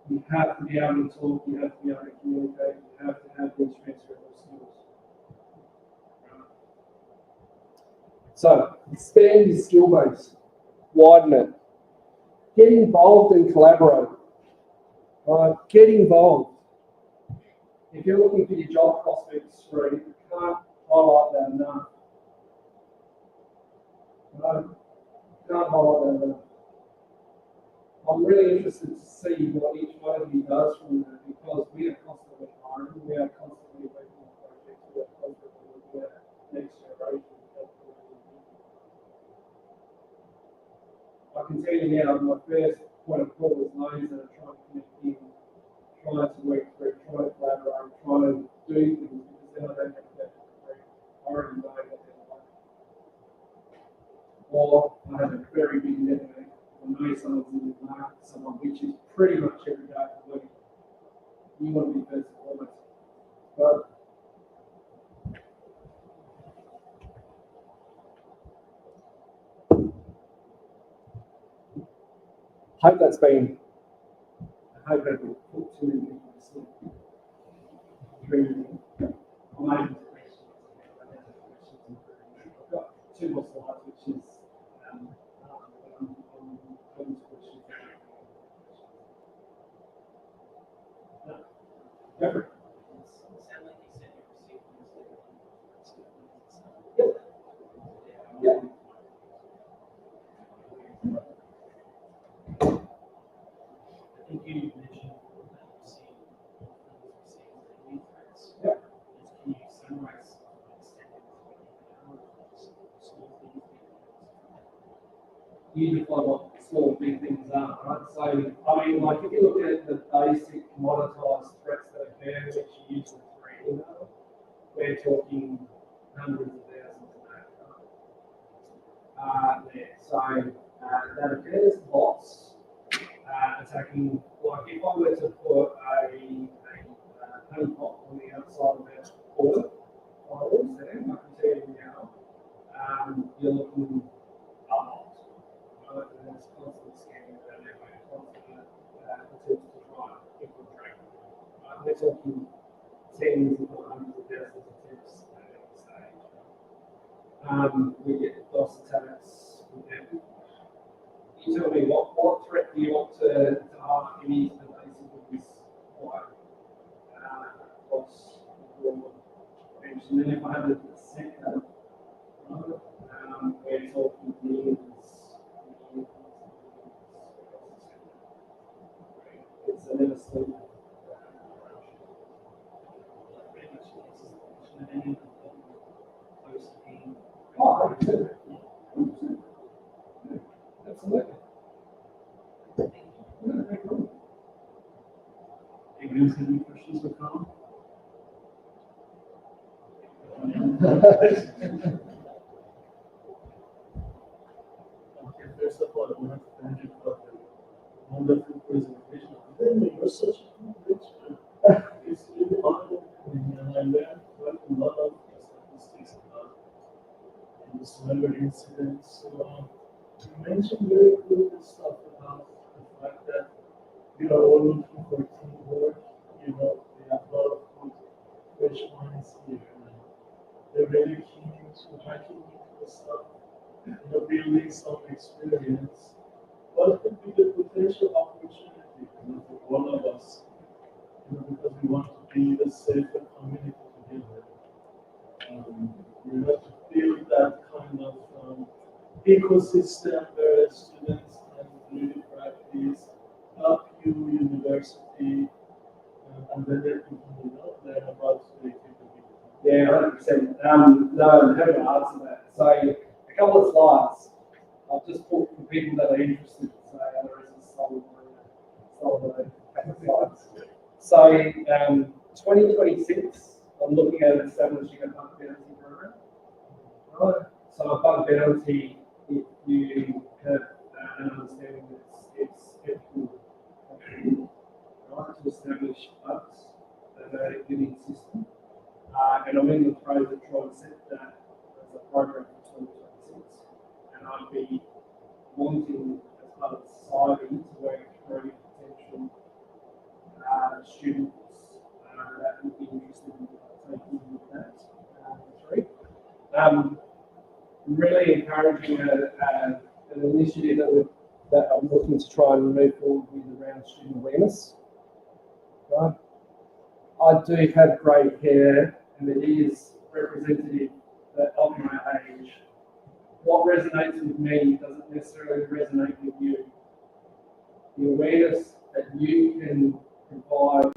You have to be able to talk, you have to be able to communicate, you have to have these transferable skills. So, expand your skill base, widen it, get involved and collaborate. Get involved. If you're looking for your job prospects screen, you can't highlight that enough. Can't highlight that enough. I'm really interested to see what each one of you does from that because we are constantly hiring, we are constantly working on projects, we are constantly looking at next generation. I can tell you now, my first point of call is those that are trying to connect in, trying to work through, trying to collaborate, trying to do things because then I don't have to I already know what they're like. Or I have a very big network. I know someone's in the market, someone which is pretty much every day of the week. You want to be first and foremost. But I hope that will put too many people to sleep. I'm open to questions. I've got 2 more slides, which is I'm open to questions. Go for it. Yep. I think you mentioned that you see new threats. Yep. Can you summarize You define what small big things are, right? So, I mean, like if you look at the basic commoditized threats that occur, which you use the 3 email, we're talking hundreds of thousands of that. So, that occurs, bots attacking, like if I were to put a honeypot on the outside of that border, firewalls there, I can tell you now, you're looking up. And it's constantly scanning that network, constant attempts to try and infiltrate. We're talking tens, if not hundreds of thousands of attempts at any stage. We get DOS attacks. You tell me what threat do you want to ask any of the basis of this like DOS and then if I have a sector, we're talking millions. It's a never sleep. and any of them close to being. Oh, absolutely. Anyone else have any questions for Karl? Okay, first of all, I want to thank you for the wonderful presentation. Then you're such a good lecturer. It's really hard, and I learned quite a lot of statistics about the cyber incidents. So you mentioned very good stuff about the fact that we are all looking for teamwork. You know, we have a lot of good fresh minds here. And they're really keen to hacking into the stuff, building some experience. What could be the potential opportunity, for all of us, because we want to be the safer community together. To build that kind of ecosystem where students can really practice, help you, university, and then they can, learn about the capability. Yeah, 100%. No, I'm happy to answer that. So, a couple of slides. I've just put for people that are interested. So, there is a solid slides. So, 2026, I'm looking at establishing a bug bounty program. Right. So, a bug bounty, if you have an understanding that it's ethical, right, to establish bugs that are in the system. And I'm in the throes of trying to set that as a program for 2026. And I'd be wanting, as part of society, to work through potential students that would be interested in taking that through. Really encouraging an initiative that I'm looking to try and move forward with around student awareness. Right. I do have grey hair, and it is representative of my age. What resonates with me doesn't necessarily resonate with you. The awareness that you can provide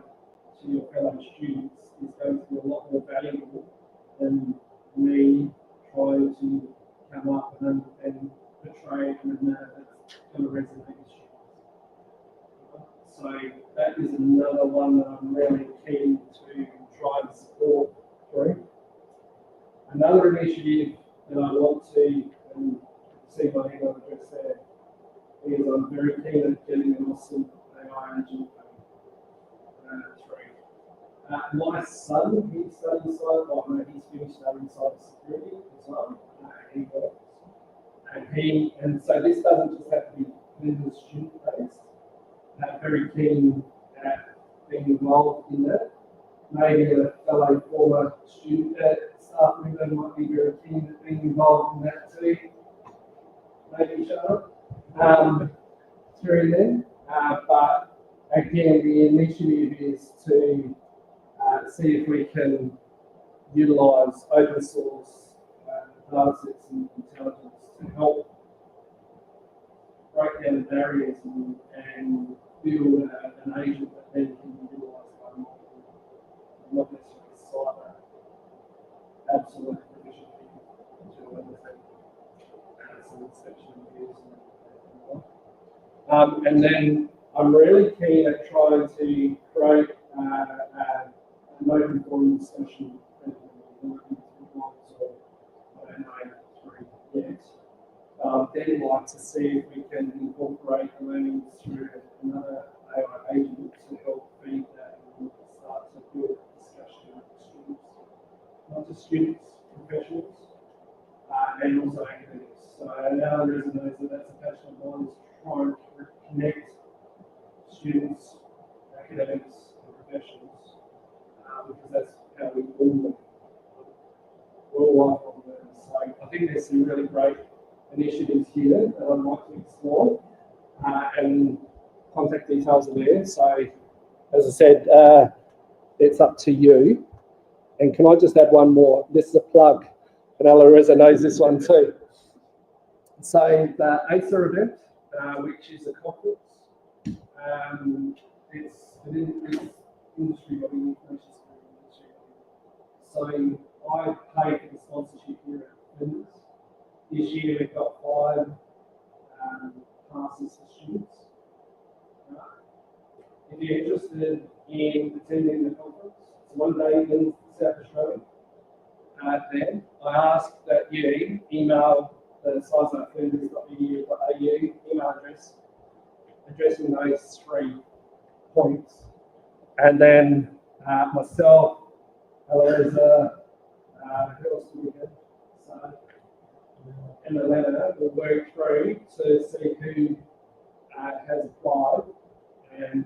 to your fellow students is going to be a lot more valuable than me trying to come up and portray it in a manner that's going to resonate with students. So that is another one that I'm really keen to try and support through. Another initiative that I want to, and see my email address there, is I'm very keen at getting an awesome AI agent through. My son, he's studying he's finished studying cybersecurity as well. He works. And so this doesn't just have to be Flinders student based. Very keen at being involved in that. Maybe a fellow former student staff member might be very keen at being involved in that too. Maybe Charlotte through them. But again, the initiative is to see if we can utilise open source data sets and intelligence to help break down the barriers and build an agent that then can be utilised by multiple, not necessarily cyber, absolute provision people to understand some inspection reviews and then I'm really keen at trying to create an open forum discussion. Then like to see if we can incorporate the learnings through another AI agent to help feed that and start to build a discussion with students, not just students, professionals, and also academics. So another reason is that's a passion of mine is to try and connect students, academics, and professionals, because that's how we all learn. We're all lifelong learners. So I think there's some really great initiatives here that I'd like to explore, and contact details are there. So, as I said, it's up to you. And can I just add one more? This is a plug, and Alareza knows this one too. So, the ASA event, which is a conference, it's industry body, information security industry. So, you're interested in attending the conference, it's one day in South Australia. Then I ask that you email the CISO Flinders.edu.au email address addressing those 3 points. And then myself, Eliza, who else do we have? So, and the letter will work through to see who has applied and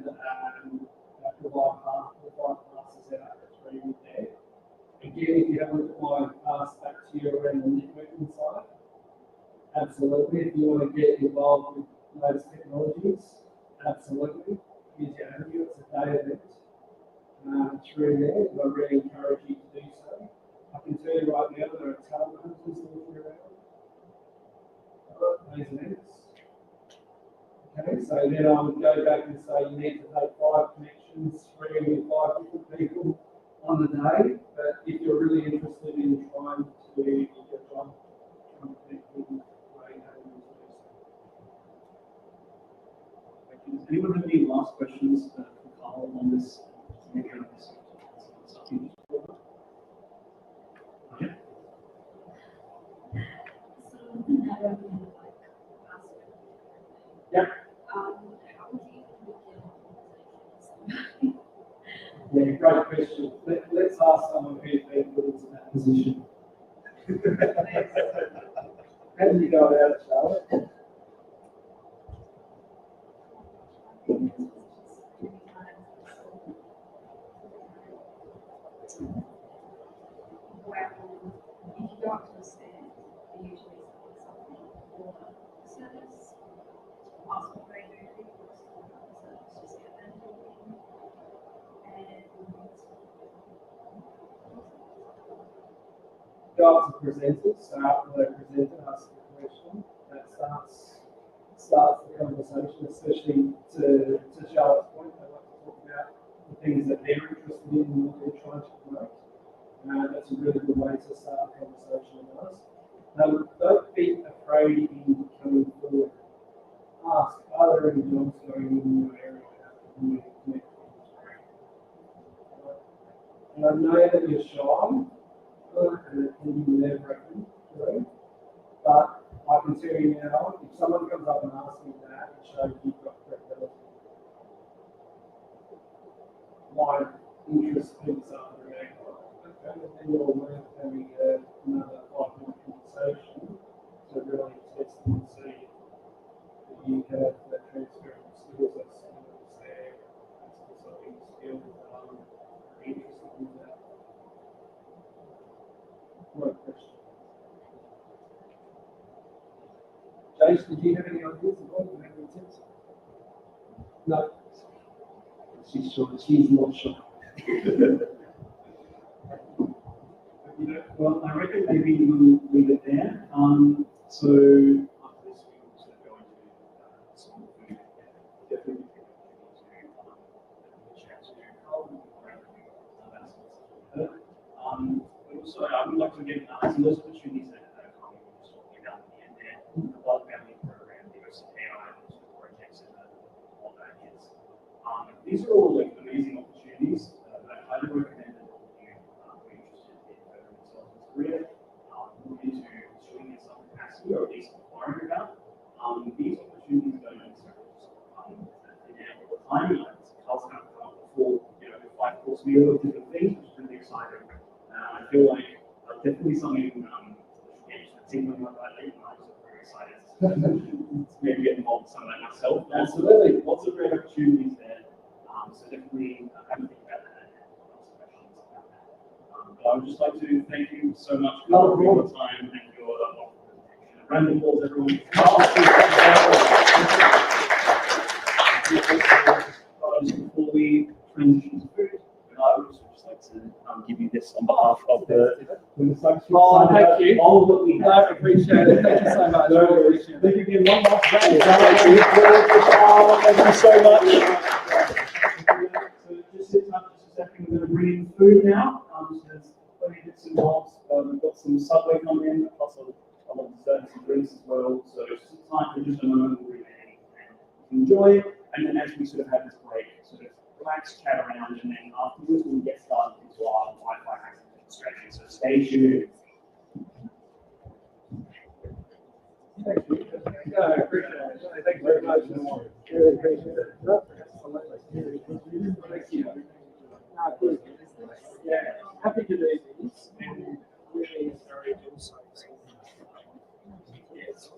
provide passes out through there. Again, if you haven't applied, pass back to you around the networking side. Absolutely. If you want to get involved with those technologies, absolutely. Here's your overview. It's a day event through there, and I really encourage you to do so. I can tell you right now there are telecoms walking around those events. Okay, so then I would go back and say you need to take 5 connections, 3 or 5 different people on the day. But if you're really interested in trying to get on, connect with them, Does anyone have any last questions for Karl on this? Maybe on this stuff you just brought up? Yeah. Yeah. Yeah, great question. Let's ask someone who's been put into that position. How did you go about it, Charlotte? If you go up to a stand, they usually say something for the service, ask what they do, just get them talking, and Go up to presenters, so after the presenter asks a question, that starts the conversation, especially to Charlotte's point. They like to talk about the things that they're interested in and what they're trying to promote. That's a really good way to start a conversation with us. Don't be afraid in coming forward. Ask, are there any jobs going in your area that you connect with? And I know that you're shy, and it can be nerve-wracking, right? But I can tell you now, if someone comes up and asks me that, it shows you've got credibility. My interest picks up the reaction. Okay, then you'll learn having another 5-minute conversation to really test and see that you have that transferable skills, that skills there, that's also being skilled, interested in that. What question? Jason, do you have any ideas of what you have any tips? No. She's sure. She's not sure. Well, I reckon maybe we'll leave it there. So after this, we will sort of go into some food. Definitely chat to Karl around that sort of stuff. But also, I would like to get some of those opportunities that Karl was just talking about at the end there. The Blood Family Program, the AI projects, and what that is. These are all like amazing opportunities that I highly recommend that all of you who are interested in furthering yourself in career, look into pursuing in some capacity or at least inquiring about. These opportunities don't necessarily just come all the time. Carl's kind of come up with full, 5-course meal of different things, which is really exciting. I feel like definitely something tingling like that. I'm also very excited to maybe get involved in some of that myself. Absolutely, lots of great opportunities there. So definitely have a think about that and ask questions about that. But I would just like to thank you so much for your time and your presentation. Round of applause, everyone. Before we transition to food, I would just like to give you this on behalf of the Oh, thank you. all that we have. I appreciate it. Thank you so much. Thank you again. One last round. Thank you so much. So just sit tight just a second. We're going to bring in food now. So there's plenty of bits and bobs. We've got some Subway coming in, plus a lot of desserts and drinks as well. So just sit tight for just a moment. We'll bring it in and enjoy it. And then as we sort of have this break, sort of tracks, chat around, and then afterwards we'll get started into our Wi-Fi hacking demonstration. So stay tuned. Thank you. No, I appreciate it. Thank you very much. Really appreciate it. Thank you. Good. Yeah, happy to do these and really encourage insights. Yes.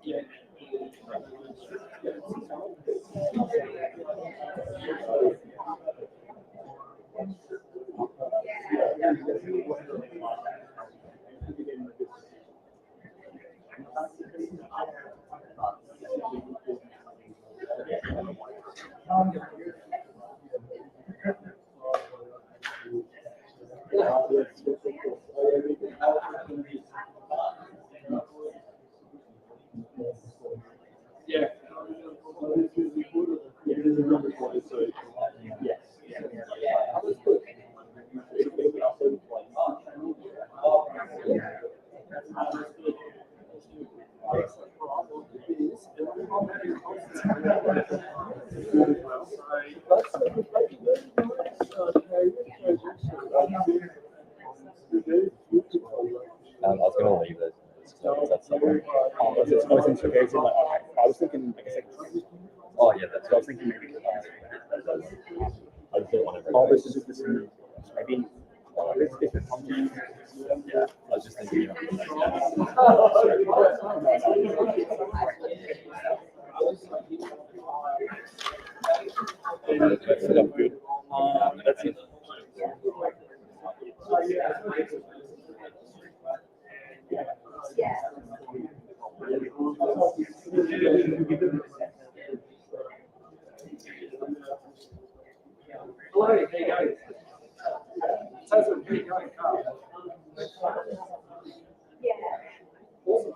Yeah. I was going to leave it. That's something. I was integrating, like, I was thinking, like I said, Oh, yeah, that's so I was thinking maybe, I just don't want to. oh, this is maybe, if it comes to Yeah, I was just thinking. That's set up good. That's it. Hello, how you going? How's it going, Karl? Yeah. Awesome.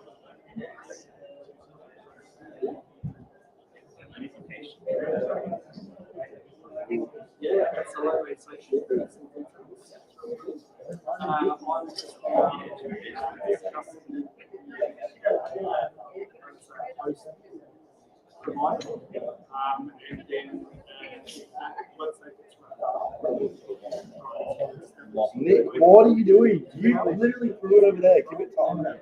Yeah, absolutely. So should be some details. I'm just discussing and then let's say it's Nick, what are you doing? You literally threw it over there. Give it time now.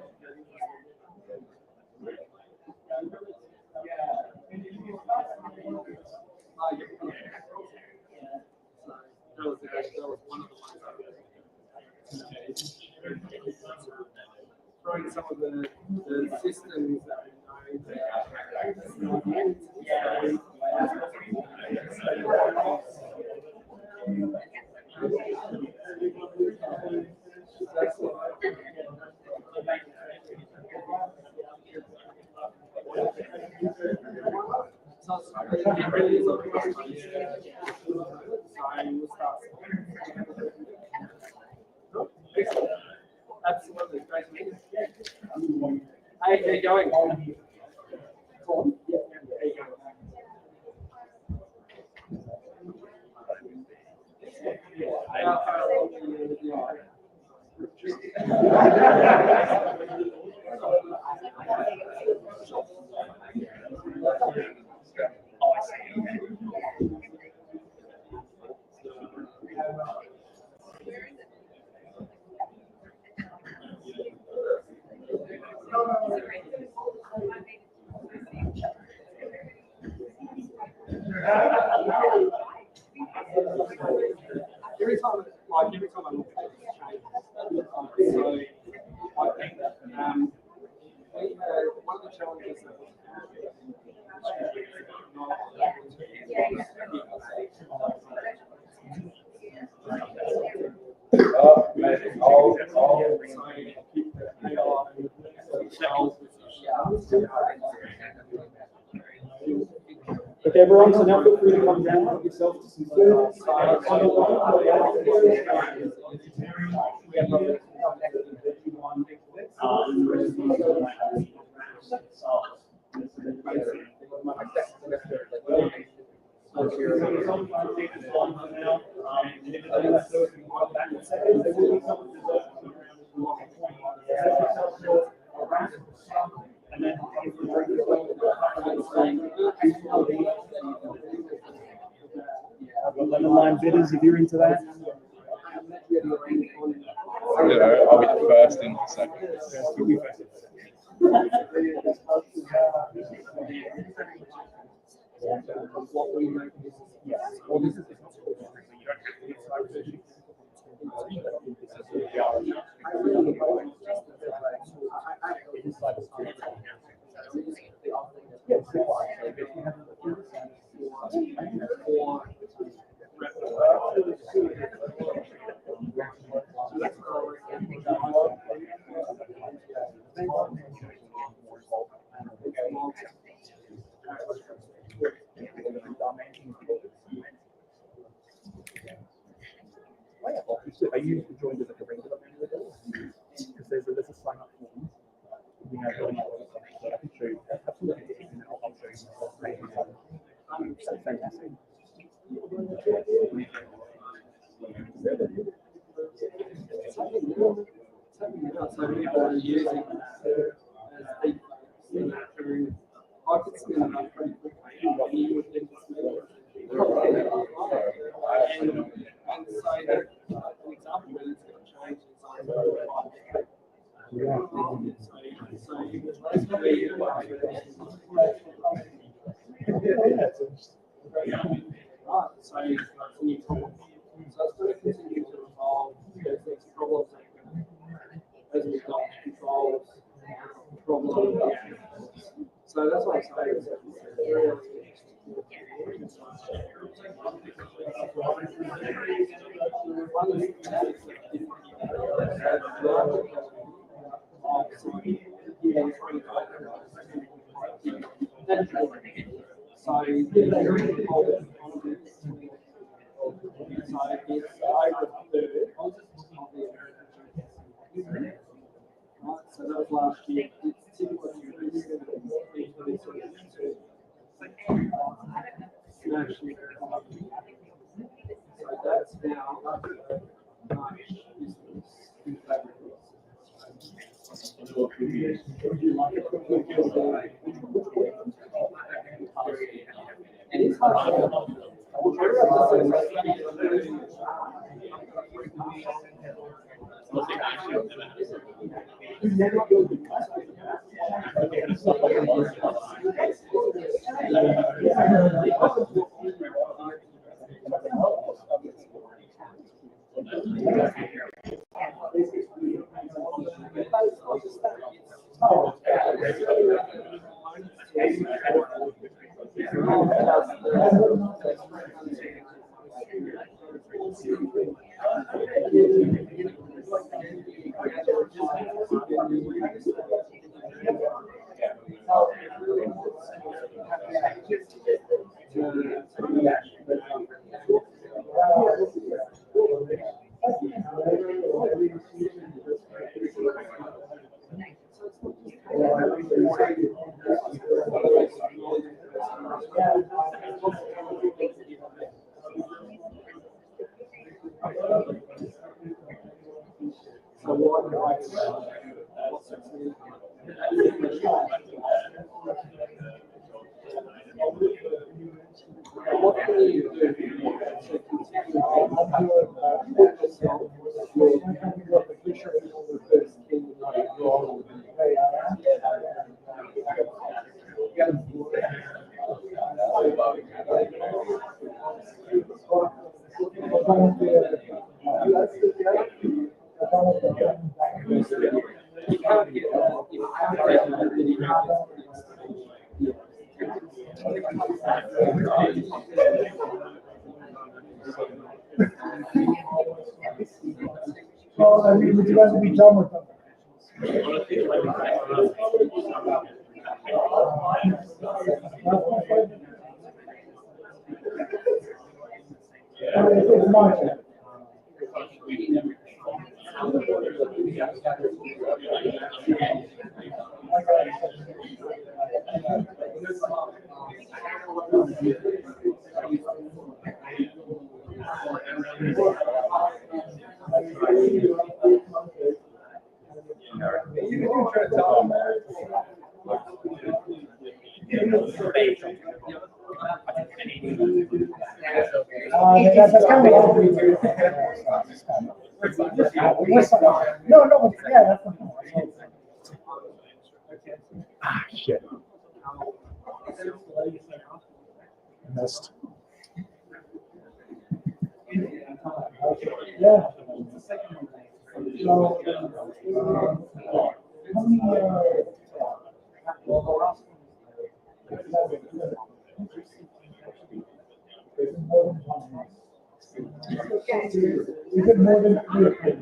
That was one of the ones throwing some of the systems that we know Absolutely, great to meet you. Hey, how you going? Cool. Yeah, how you going? Every time I look at it, it's changed. So I think that one of the challenges that we Okay, everyone, so now feel free to come down, help yourself to some food. Lemon lime bitters, if you're into that. I'll be the first in for second. Are you joined as like a regular member? Because there's a sign up form. We have so I can show you. Absolutely. I'll show you. So fantastic. I could spin it up pretty quickly. You would think it's and say that an example where it's going to change is so it's going to continue to evolve. There's problems as we've got controls, problems. So that's what I'm saying. Is so that was last year. It's typically so that's now much business in fabric. And it's what can you do to continue Well, I mean, would you guys be done with them? That's kind of no, yeah, that's shit. Missed. Yeah. Is it more than 3 or 4?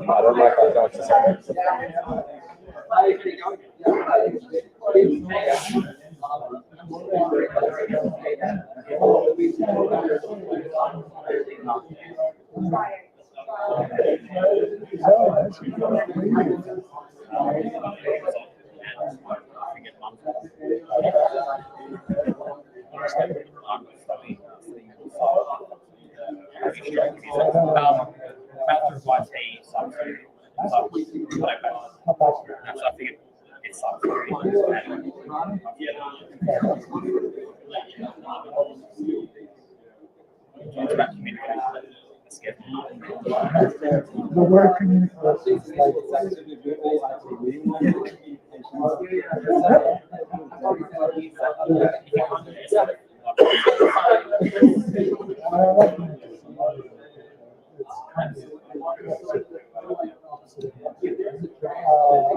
I don't like our dogs to say. Bachelor's YT sucks. So I think it sucks. It's about communication. It's good. The word communication is like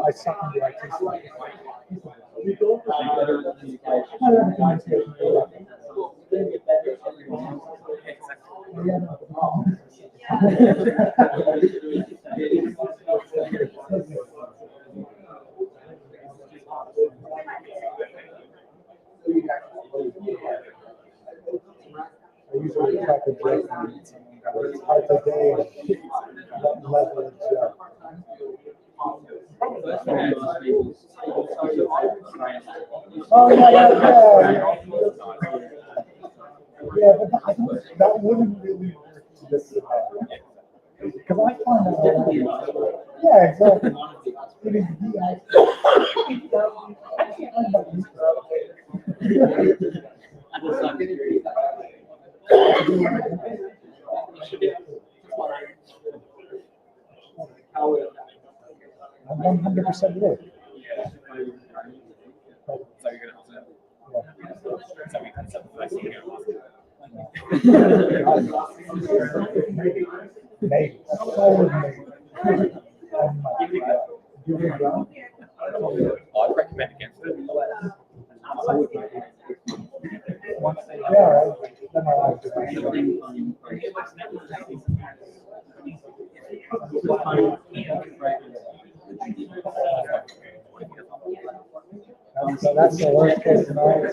I suck in the IT side. I usually try to break half a day of leverage. Oh yeah. Yeah, but that wouldn't really work this way. Because I find that yeah, exactly. It is I'm 100% with. So you're going Maybe. I'd recommend against it. Yeah, so that's the worst case scenario.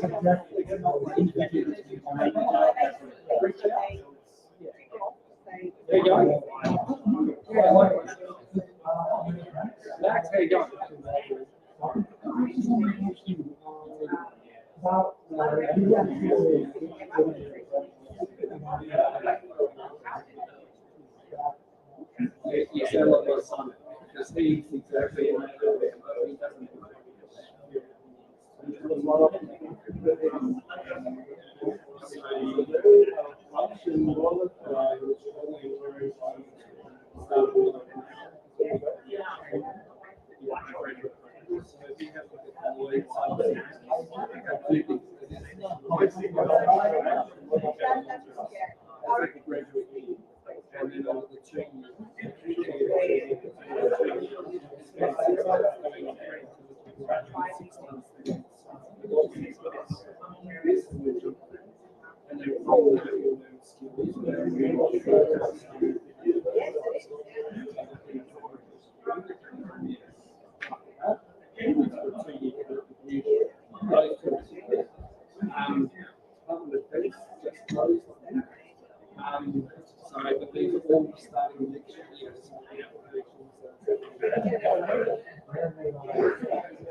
There you go. Max, how you going? Sellmann, because he's exactly in that area, but he doesn't. Option wallet, which sorry, but these are all starting next year.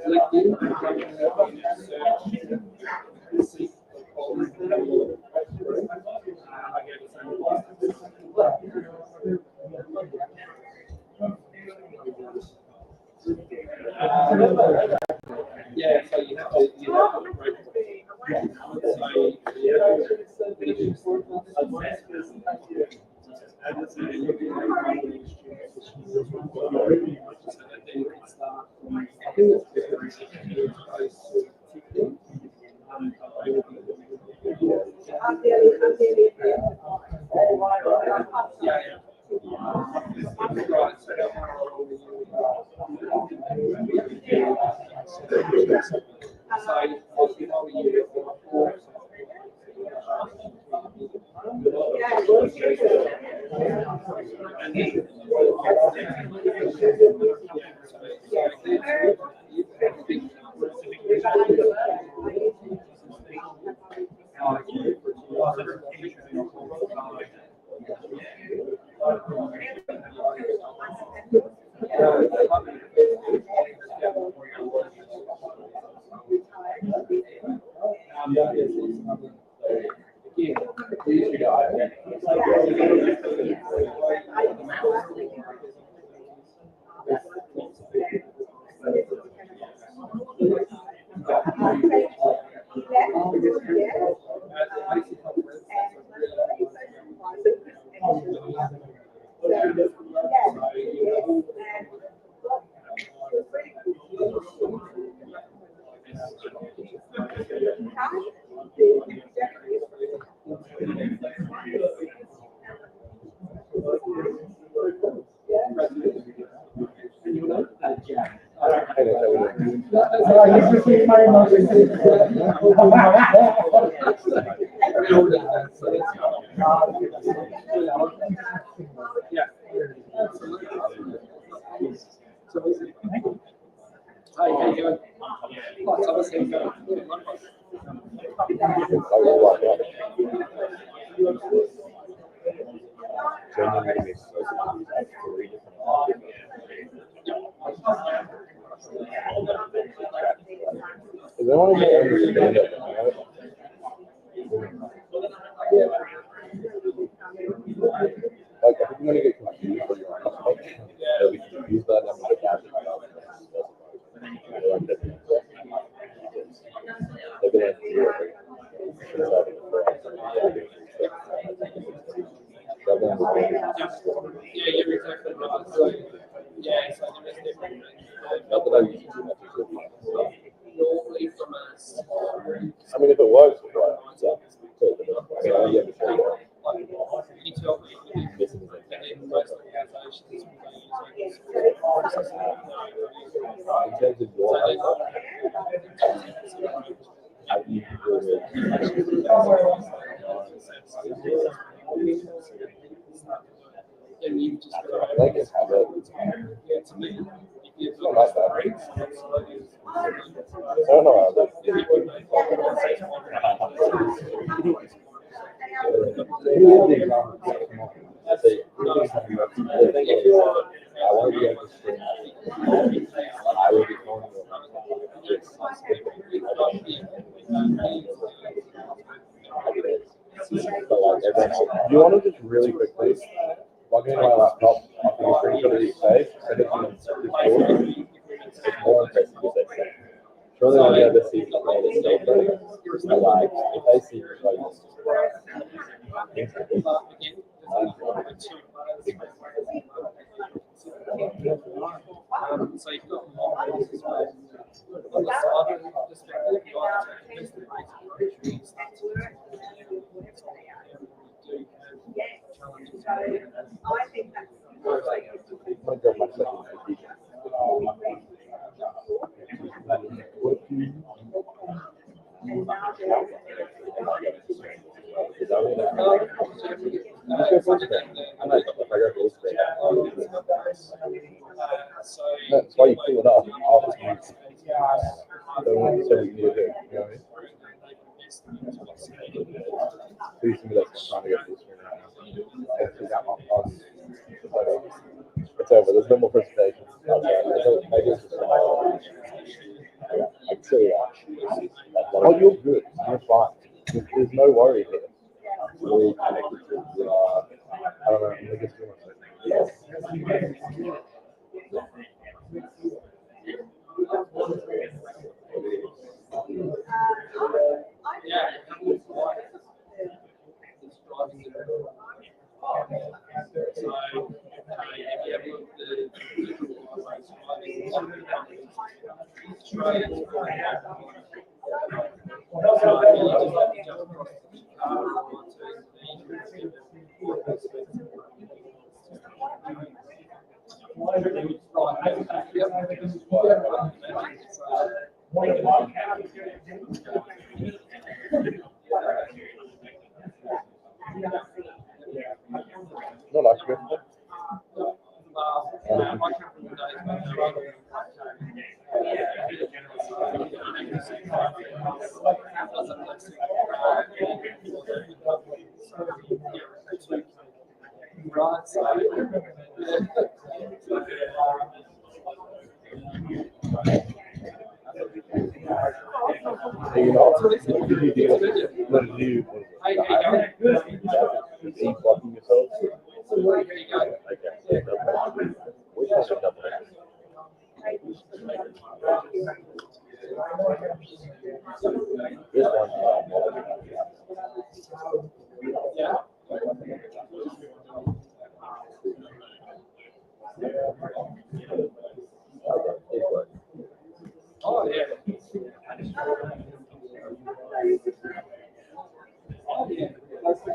LinkedIn, search, seek the quality. Yeah, so you have to break it. Is there one that understand it? Like, I think I'm gonna get confused when you're on this page. I'll be confused by that. Yeah, you're exactly right. So, yeah, so there is different. Not that I use too much. Normally from us. I mean, if it was, yeah. I mean, I understand that. You tell me, and then most organizations will use In terms of your how do you and you just I like it how that yeah, to me, if you've not got that breaks, I don't know. I want to be able to say, I will be calling you. But like everyone, you want to just really quickly log into my laptop, I think it's pretty sure that it's safe, send it to my Discord. It's more impressive if they say. Surely I'll be able to see all this stuff, but like, if they see like instantly, So you've got more as well. On the cyber perspective, you are to invest in basic start to do have challenges. I think that's. I'm gonna grab my second That's why you pull it up after you so you need to do, you know what I mean? Please tell me that's trying to get this it's over, there's no more presentation. Maybe it's just I can see that. Oh, you're good. You're fine. There's no worry here. We're connected to, I don't know, I think it's too much. No, that's good. You know, what did you do? What did you keep blocking yourself? This Oh, yeah.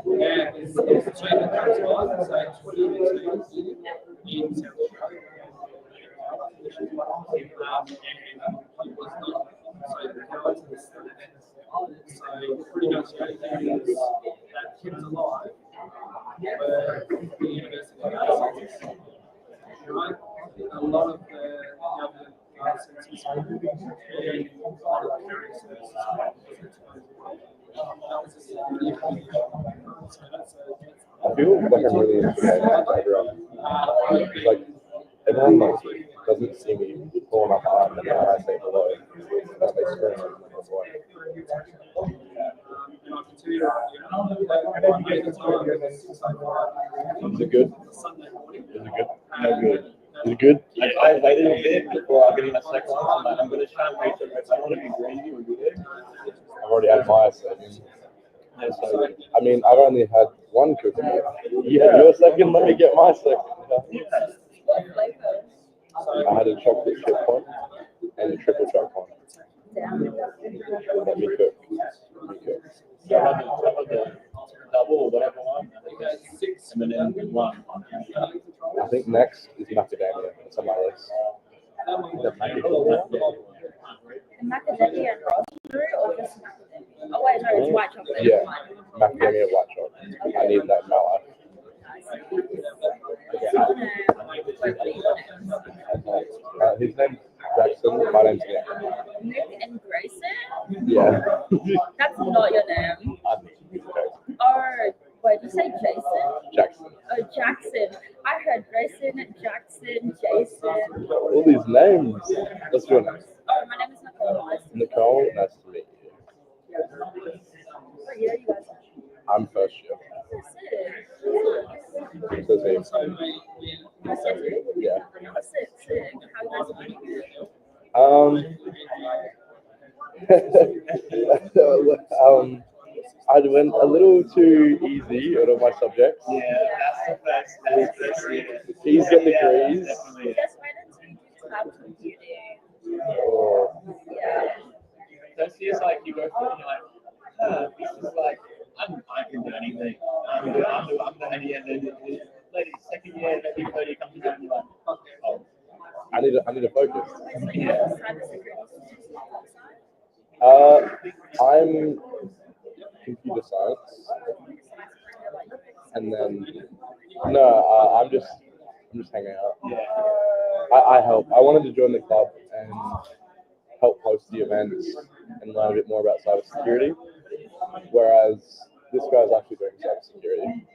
Yeah, it's a team that comes by, so 22 in South Australia. So pretty much the only thing that kept alive were the university licenses. Right? A lot of the government licenses and a lot of the carrying services. I feel like I'm really interested in everyone. Like, everyone like, doesn't see me pulling up hard and then I say hello. That makes sense. Is it good? Is it good? No good. Is it good? I waited a bit before I get in my second one. I'm going to try and research. I don't want to be greedy or good. I've already had my second. So, I mean, I've only had one cookie. Yeah, your second, let me get my second. I had a chocolate chip one and a triple choc one. Let me cook. Double or whatever one. And then one. I think next is macadamia. It's on my list. Macadamia and raspberry or just macadamia? Oh wait, no, it's white chocolate. Yeah, macadamia white chocolate. I need that in my life. His name's Jackson. My name's Nick. Nick and Grayson? Yeah. That's not your name. Oh, wait, did you say Jason? Jackson. Oh, Jackson. I heard Grayson, Jackson, Jason. All these names. What's your name? Oh, my name is Nicole. Nicole, nice to meet you. What year are you guys I'm first year. So same. Yeah. I went a little too easy out of my subjects. Yeah, that's the first year. Please get degrees. Or First year's like you go through and you're like, this is like, I can do anything. I'm the heady and then lady, second year, maybe third year comes around and you're like, oh. I need to focus. Yeah. I'm computer science, and then I'm just hanging out. I help. I wanted to join the club and help host the events and learn a bit more about cybersecurity, whereas this guy's actually doing cybersecurity.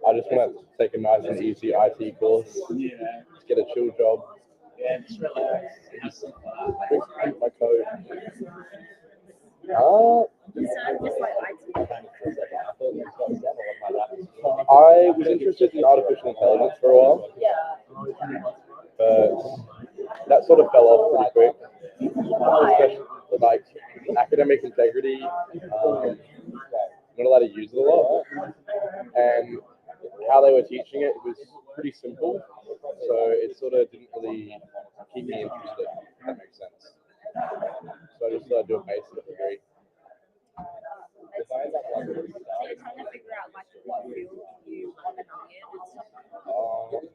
I just want to take a nice and easy IT course, just get a chill job. Yeah, just relax. Have some fun. Drink my code. I was interested in artificial intelligence for a while, but that sort of fell off pretty quick. Especially like academic integrity, I'm not allowed to use it a lot, and how they were teaching it was pretty simple, so it sort of didn't really keep me interested, if that makes sense. So I just thought I'd do a basic degree.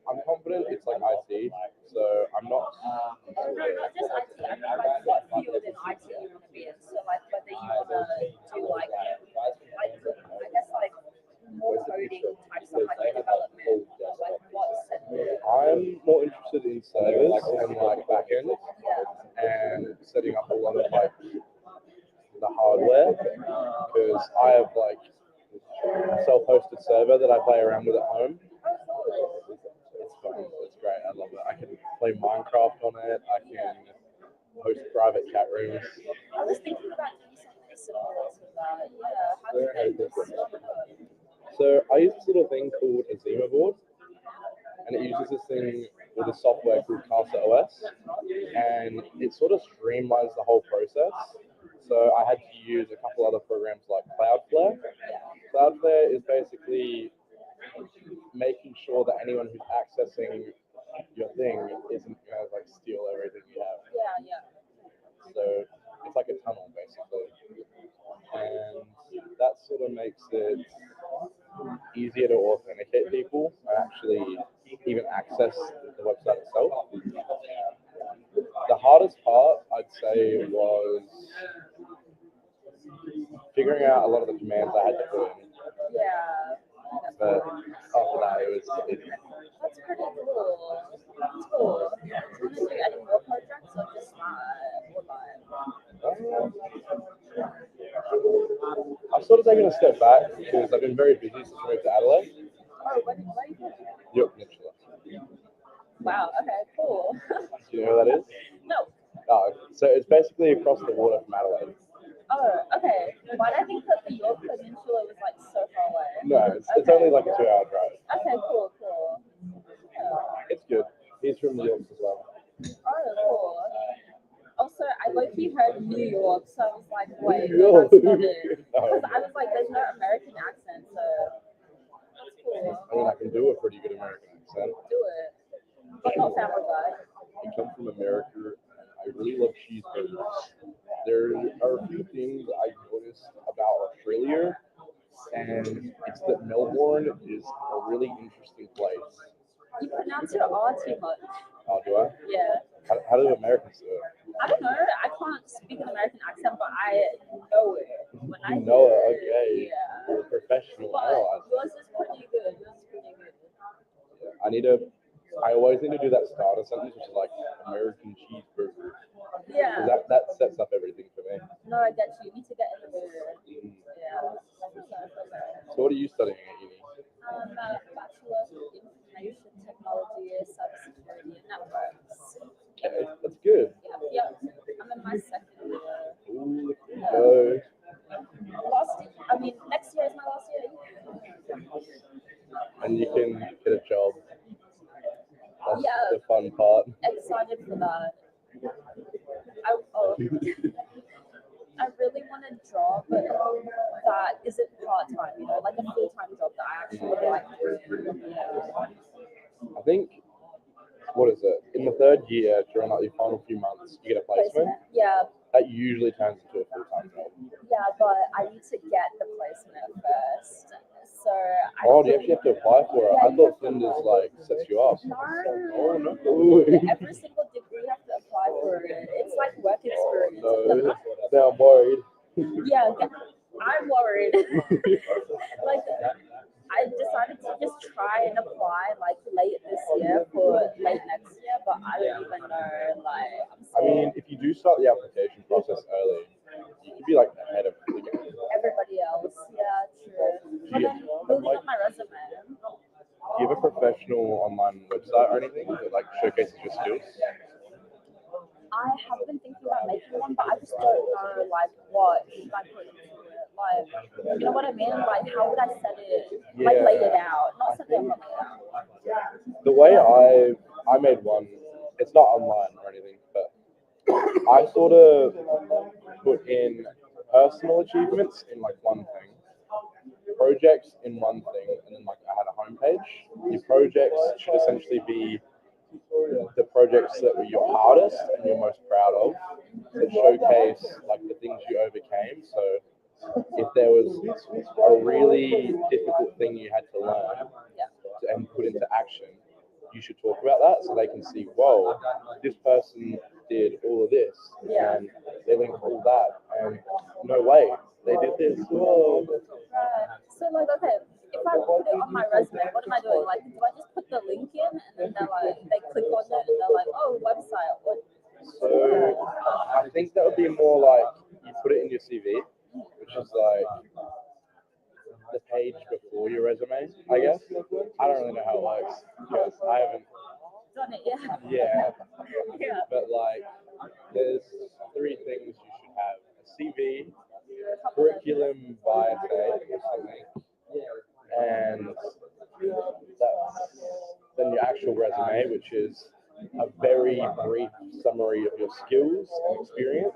I'm confident it's like IT, so I'm not. I'm more interested in servers and like backend and setting up a lot of like the hardware, because I have like a self-hosted server that I play around with at home. It's fun. It's great. I love it. I can play Minecraft on it. I can host private chat rooms. I was thinking about doing something similar to that. Yeah. How did they So I use this little thing called a Zima board, and it uses this thing with a software called CISO, and it sort of streamlines the whole process. So I had to use a couple other programs like Cloudflare. Cloudflare is basically making sure that anyone who's accessing your thing isn't going to like steal everything you have. So it's like a tunnel basically, and that sort of makes it easier to authenticate people and actually even access the website itself. The hardest part, I'd say, was figuring out a lot of the commands I had to put in. But after that, That's pretty cool. That's cool. Do you want to do any more projects or just I've sort of taken a step back because I've been very busy since I moved to Adelaide. Oh, where are you from? York Peninsula. Wow, okay, cool. Do you know where that is? No. Oh, so it's basically across the water from Adelaide. Oh, okay. Why did I think that the York Peninsula was like so far away? No, it's only like a 2-hour drive. Okay, cool. Yeah. It's good. He's from New York as well. Oh, cool. Also, I low-key heard New York, so I was like, wait, New York. that's not it. Oh, Because I was like, there's no American accent, so that's cool. I mean, I can do a pretty good American accent. Do it. But not Family Guy. I come from America, and I really love cheeseburgers. There are a few things I noticed about Australia, and it's that Melbourne is a really interesting place. You pronounce your R too much. Oh, do I? Yeah. How do Americans do it? I don't know. I can't speak an American accent, but I know it. When I You know hear it, okay. Yeah. You're a professional But analyzer. yours is pretty good. I always need to do that starter sentence, which is like American cheeseburger. Yeah. That sets up everything for me. No, I get you. You need to get in the mood. Yeah. So what are you studying at uni? Bachelor of Information Technology, Cybersecurity, and Networks. Okay, that's good. Yeah. I'm in my second year. Ooh, look at you go. I mean, last year. And you can get a job. That's Yeah. the fun part. Excited for that. I really want a job that isn't part-time, you know, like a full-time job that I actually like doing. Yeah. I think, what is it? In the third year, during like the final few months, you get a placement. Yeah, That usually turns into a full-time job. yeah, but I need to get the placement first. So Oh, do you actually have to apply for it? I thought Flinders like sets you up. No. Oh no. Every single degree you have to apply for it. It's like work experience. No, now I'm worried. Yeah, I'm worried. Like, I decided to just try and apply like late this year for late next year, but I don't even know. Like, I mean, if you do start the application process early, you could be like ahead of the game. everybody else. Yeah, true. But then building up my resume. Do you have a professional online website or anything that like showcases your skills? I have been thinking about making one, but I just don't know like what should I put into it. Like, you know what I mean? Like, how would I set it? Like, lay it out, not set it up, but lay it out. The way I made one, it's not online or anything, but I sort of put in personal achievements in like one thing, projects in one thing, and then like I had a homepage. Your projects should essentially be the projects that were your hardest and you're most proud of, that showcase like the things you overcame. So if there was a really difficult thing you had to learn and put into action, you should talk about that so they can see, whoa, this person did all of this and they linked all that, and no way, they did this. Whoa. Right. So like, okay, if I put it on my resume, what am I doing? Like, do I just put the link in and then they're like, they click on it and they're like, oh, website. What? So I think that would be more like you put it in your CV, which is like the page before your resume, I guess. I don't really know how it works because I haven't Done it, yeah. Yeah, Yeah. but like, there's three things you should have: a CV, curriculum vitae or something, and that's then your actual resume, which is a very brief summary of your skills and experience,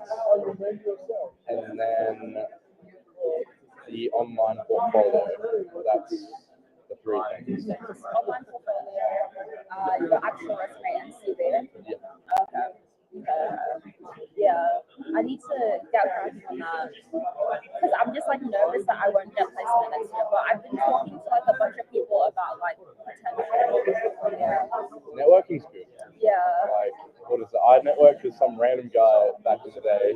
and then the online portfolio. That's the three things. Online portfolio, your actual resume and CV. Yeah. Okay. Yeah, I need to get cracking on that because I'm just like nervous that I won't get placement next year. But I've been talking to like a bunch of people about like potential. Yeah. Networking's good. Yeah. Like, what is it? I networked with some random guy back in the day,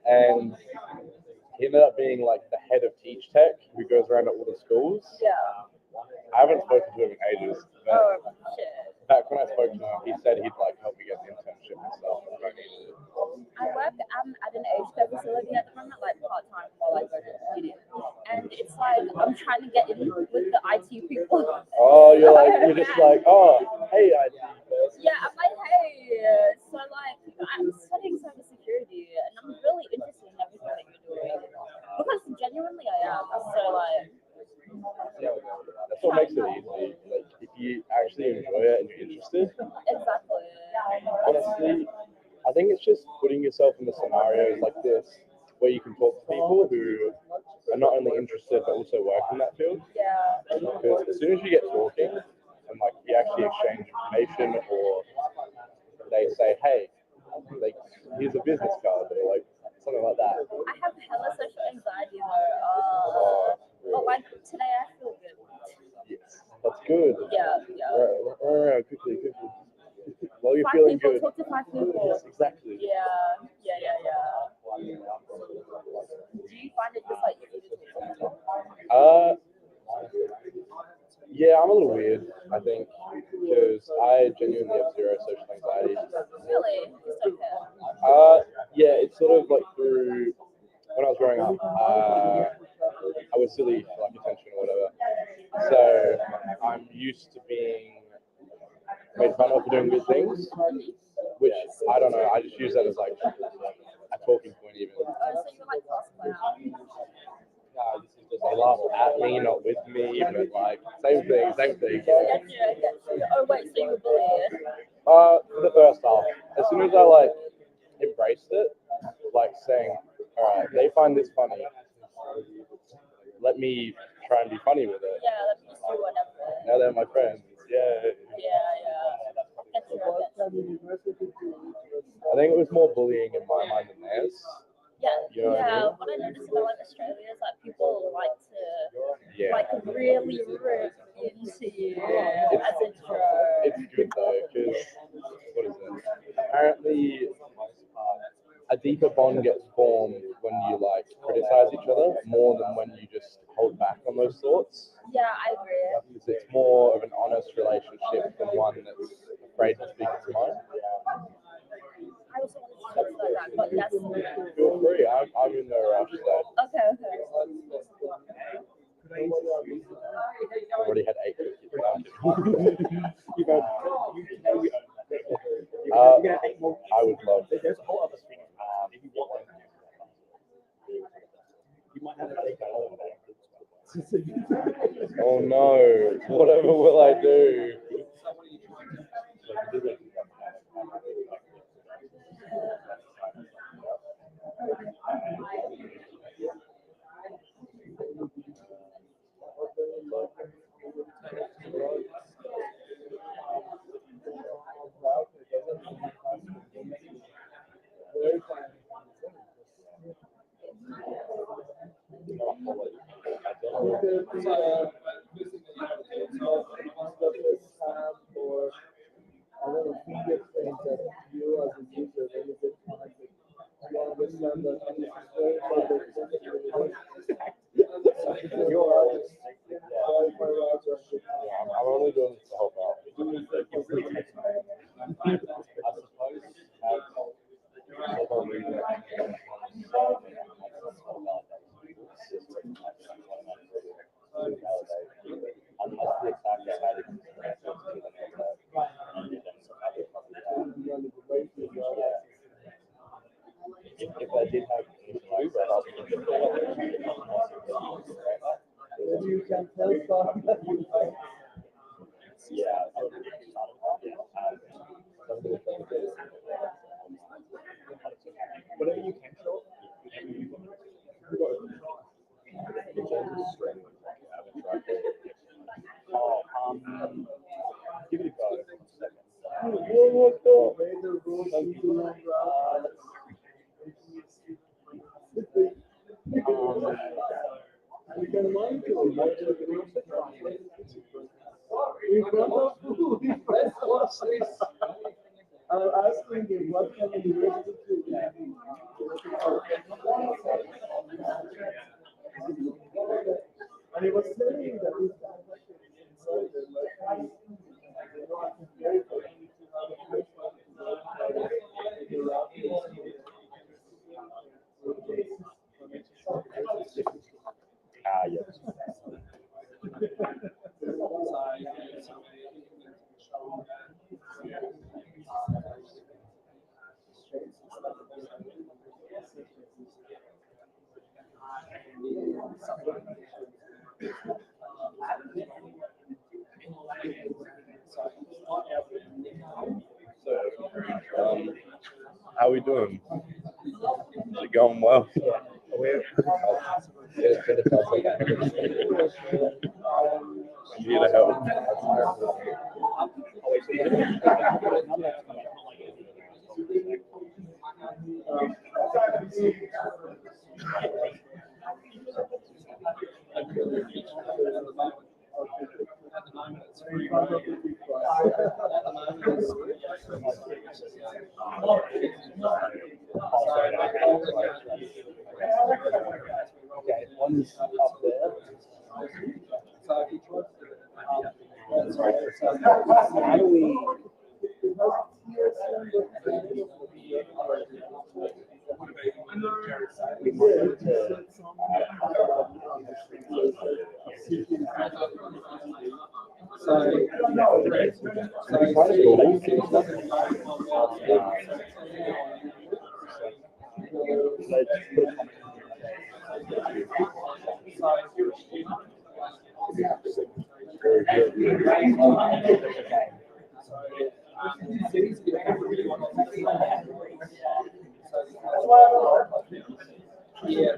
and he ended up being like the head of Teach Tech, who goes around to all the schools. Yeah. I haven't spoken to him in ages, but Oh shit. back when I spoke to him, he said he'd like help me get an internship and stuff if I needed it. I work at an aged care facility at the moment, like part-time while I go to uni. And it's like, I'm trying to get in with the IT people. Oh, you're just like, oh, hey, I Yeah, I'm like, hey, so like, I'm studying cybersecurity and I'm really interested in everything that you're doing. Because genuinely I am. So like, that's what makes it easy. Like, if you actually enjoy it and you're interested, exactly. honestly, I think it's just putting yourself in the scenarios like this where you can talk to people who are not only interested but also work in that field. Yeah. Because as soon as you get talking and like you actually exchange information, or they say, hey, like here's a business card, or like something like that. I have hella social anxiety though. But like today I feel good. Yes, that's good. Yeah. Run around quickly. While you're 5 feeling people, good. talk to 5 people. Yes, exactly. Yeah. Do you find it just like easy to talk? Yeah, I'm a little weird, I think, because I genuinely have zero social anxiety. Really? Just don't care. Yeah, it's sort of like through when I was growing up, I was silly for like attention or whatever. So I'm used to being made fun of for doing good things, which I don't know. I just use that as like a talking point even. Oh, so you're like class clown. I laugh at me, not with me, but like same thing, same thing. I get you. Oh wait, so you were bullied? For the first half, as soon as I like embraced it, like saying, all right, they find this funny, let me try and be funny with it. Yeah, let me just do whatever. Now they're my friends. Yeah. Get you. I think it was more bullying in my mind than theirs. Yeah, You know what I mean? what I noticed about like Australia is like people like to Yeah. like really rip into you as intro. It's good though, because what is it? Apparently, a deeper bond gets formed when you like criticize each other more than when you just hold back on those thoughts. Yeah, I agree. Because it's more of an honest relationship than one that's afraid to speak its mind. I also wanted to talk about that, but yes. Feel free. I'm in no rush. So Okay. I've already had 8 cookies. I would love it. There's a whole other thing. If you want one, you might have to take that over. Oh no! Whatever will I do? I'm only doing this to help out. If I did have You can tell some that you find. Whatever you can show. Give it a go. You can monitor in front of who? I'm asking him what kind of university to and he was saying that this guy inside the like I can very yes. So, how are we doing? Is it going well? I'm here to help. Okay, one's up there. How do we? So if you're a student, cities get everyone on the yeah,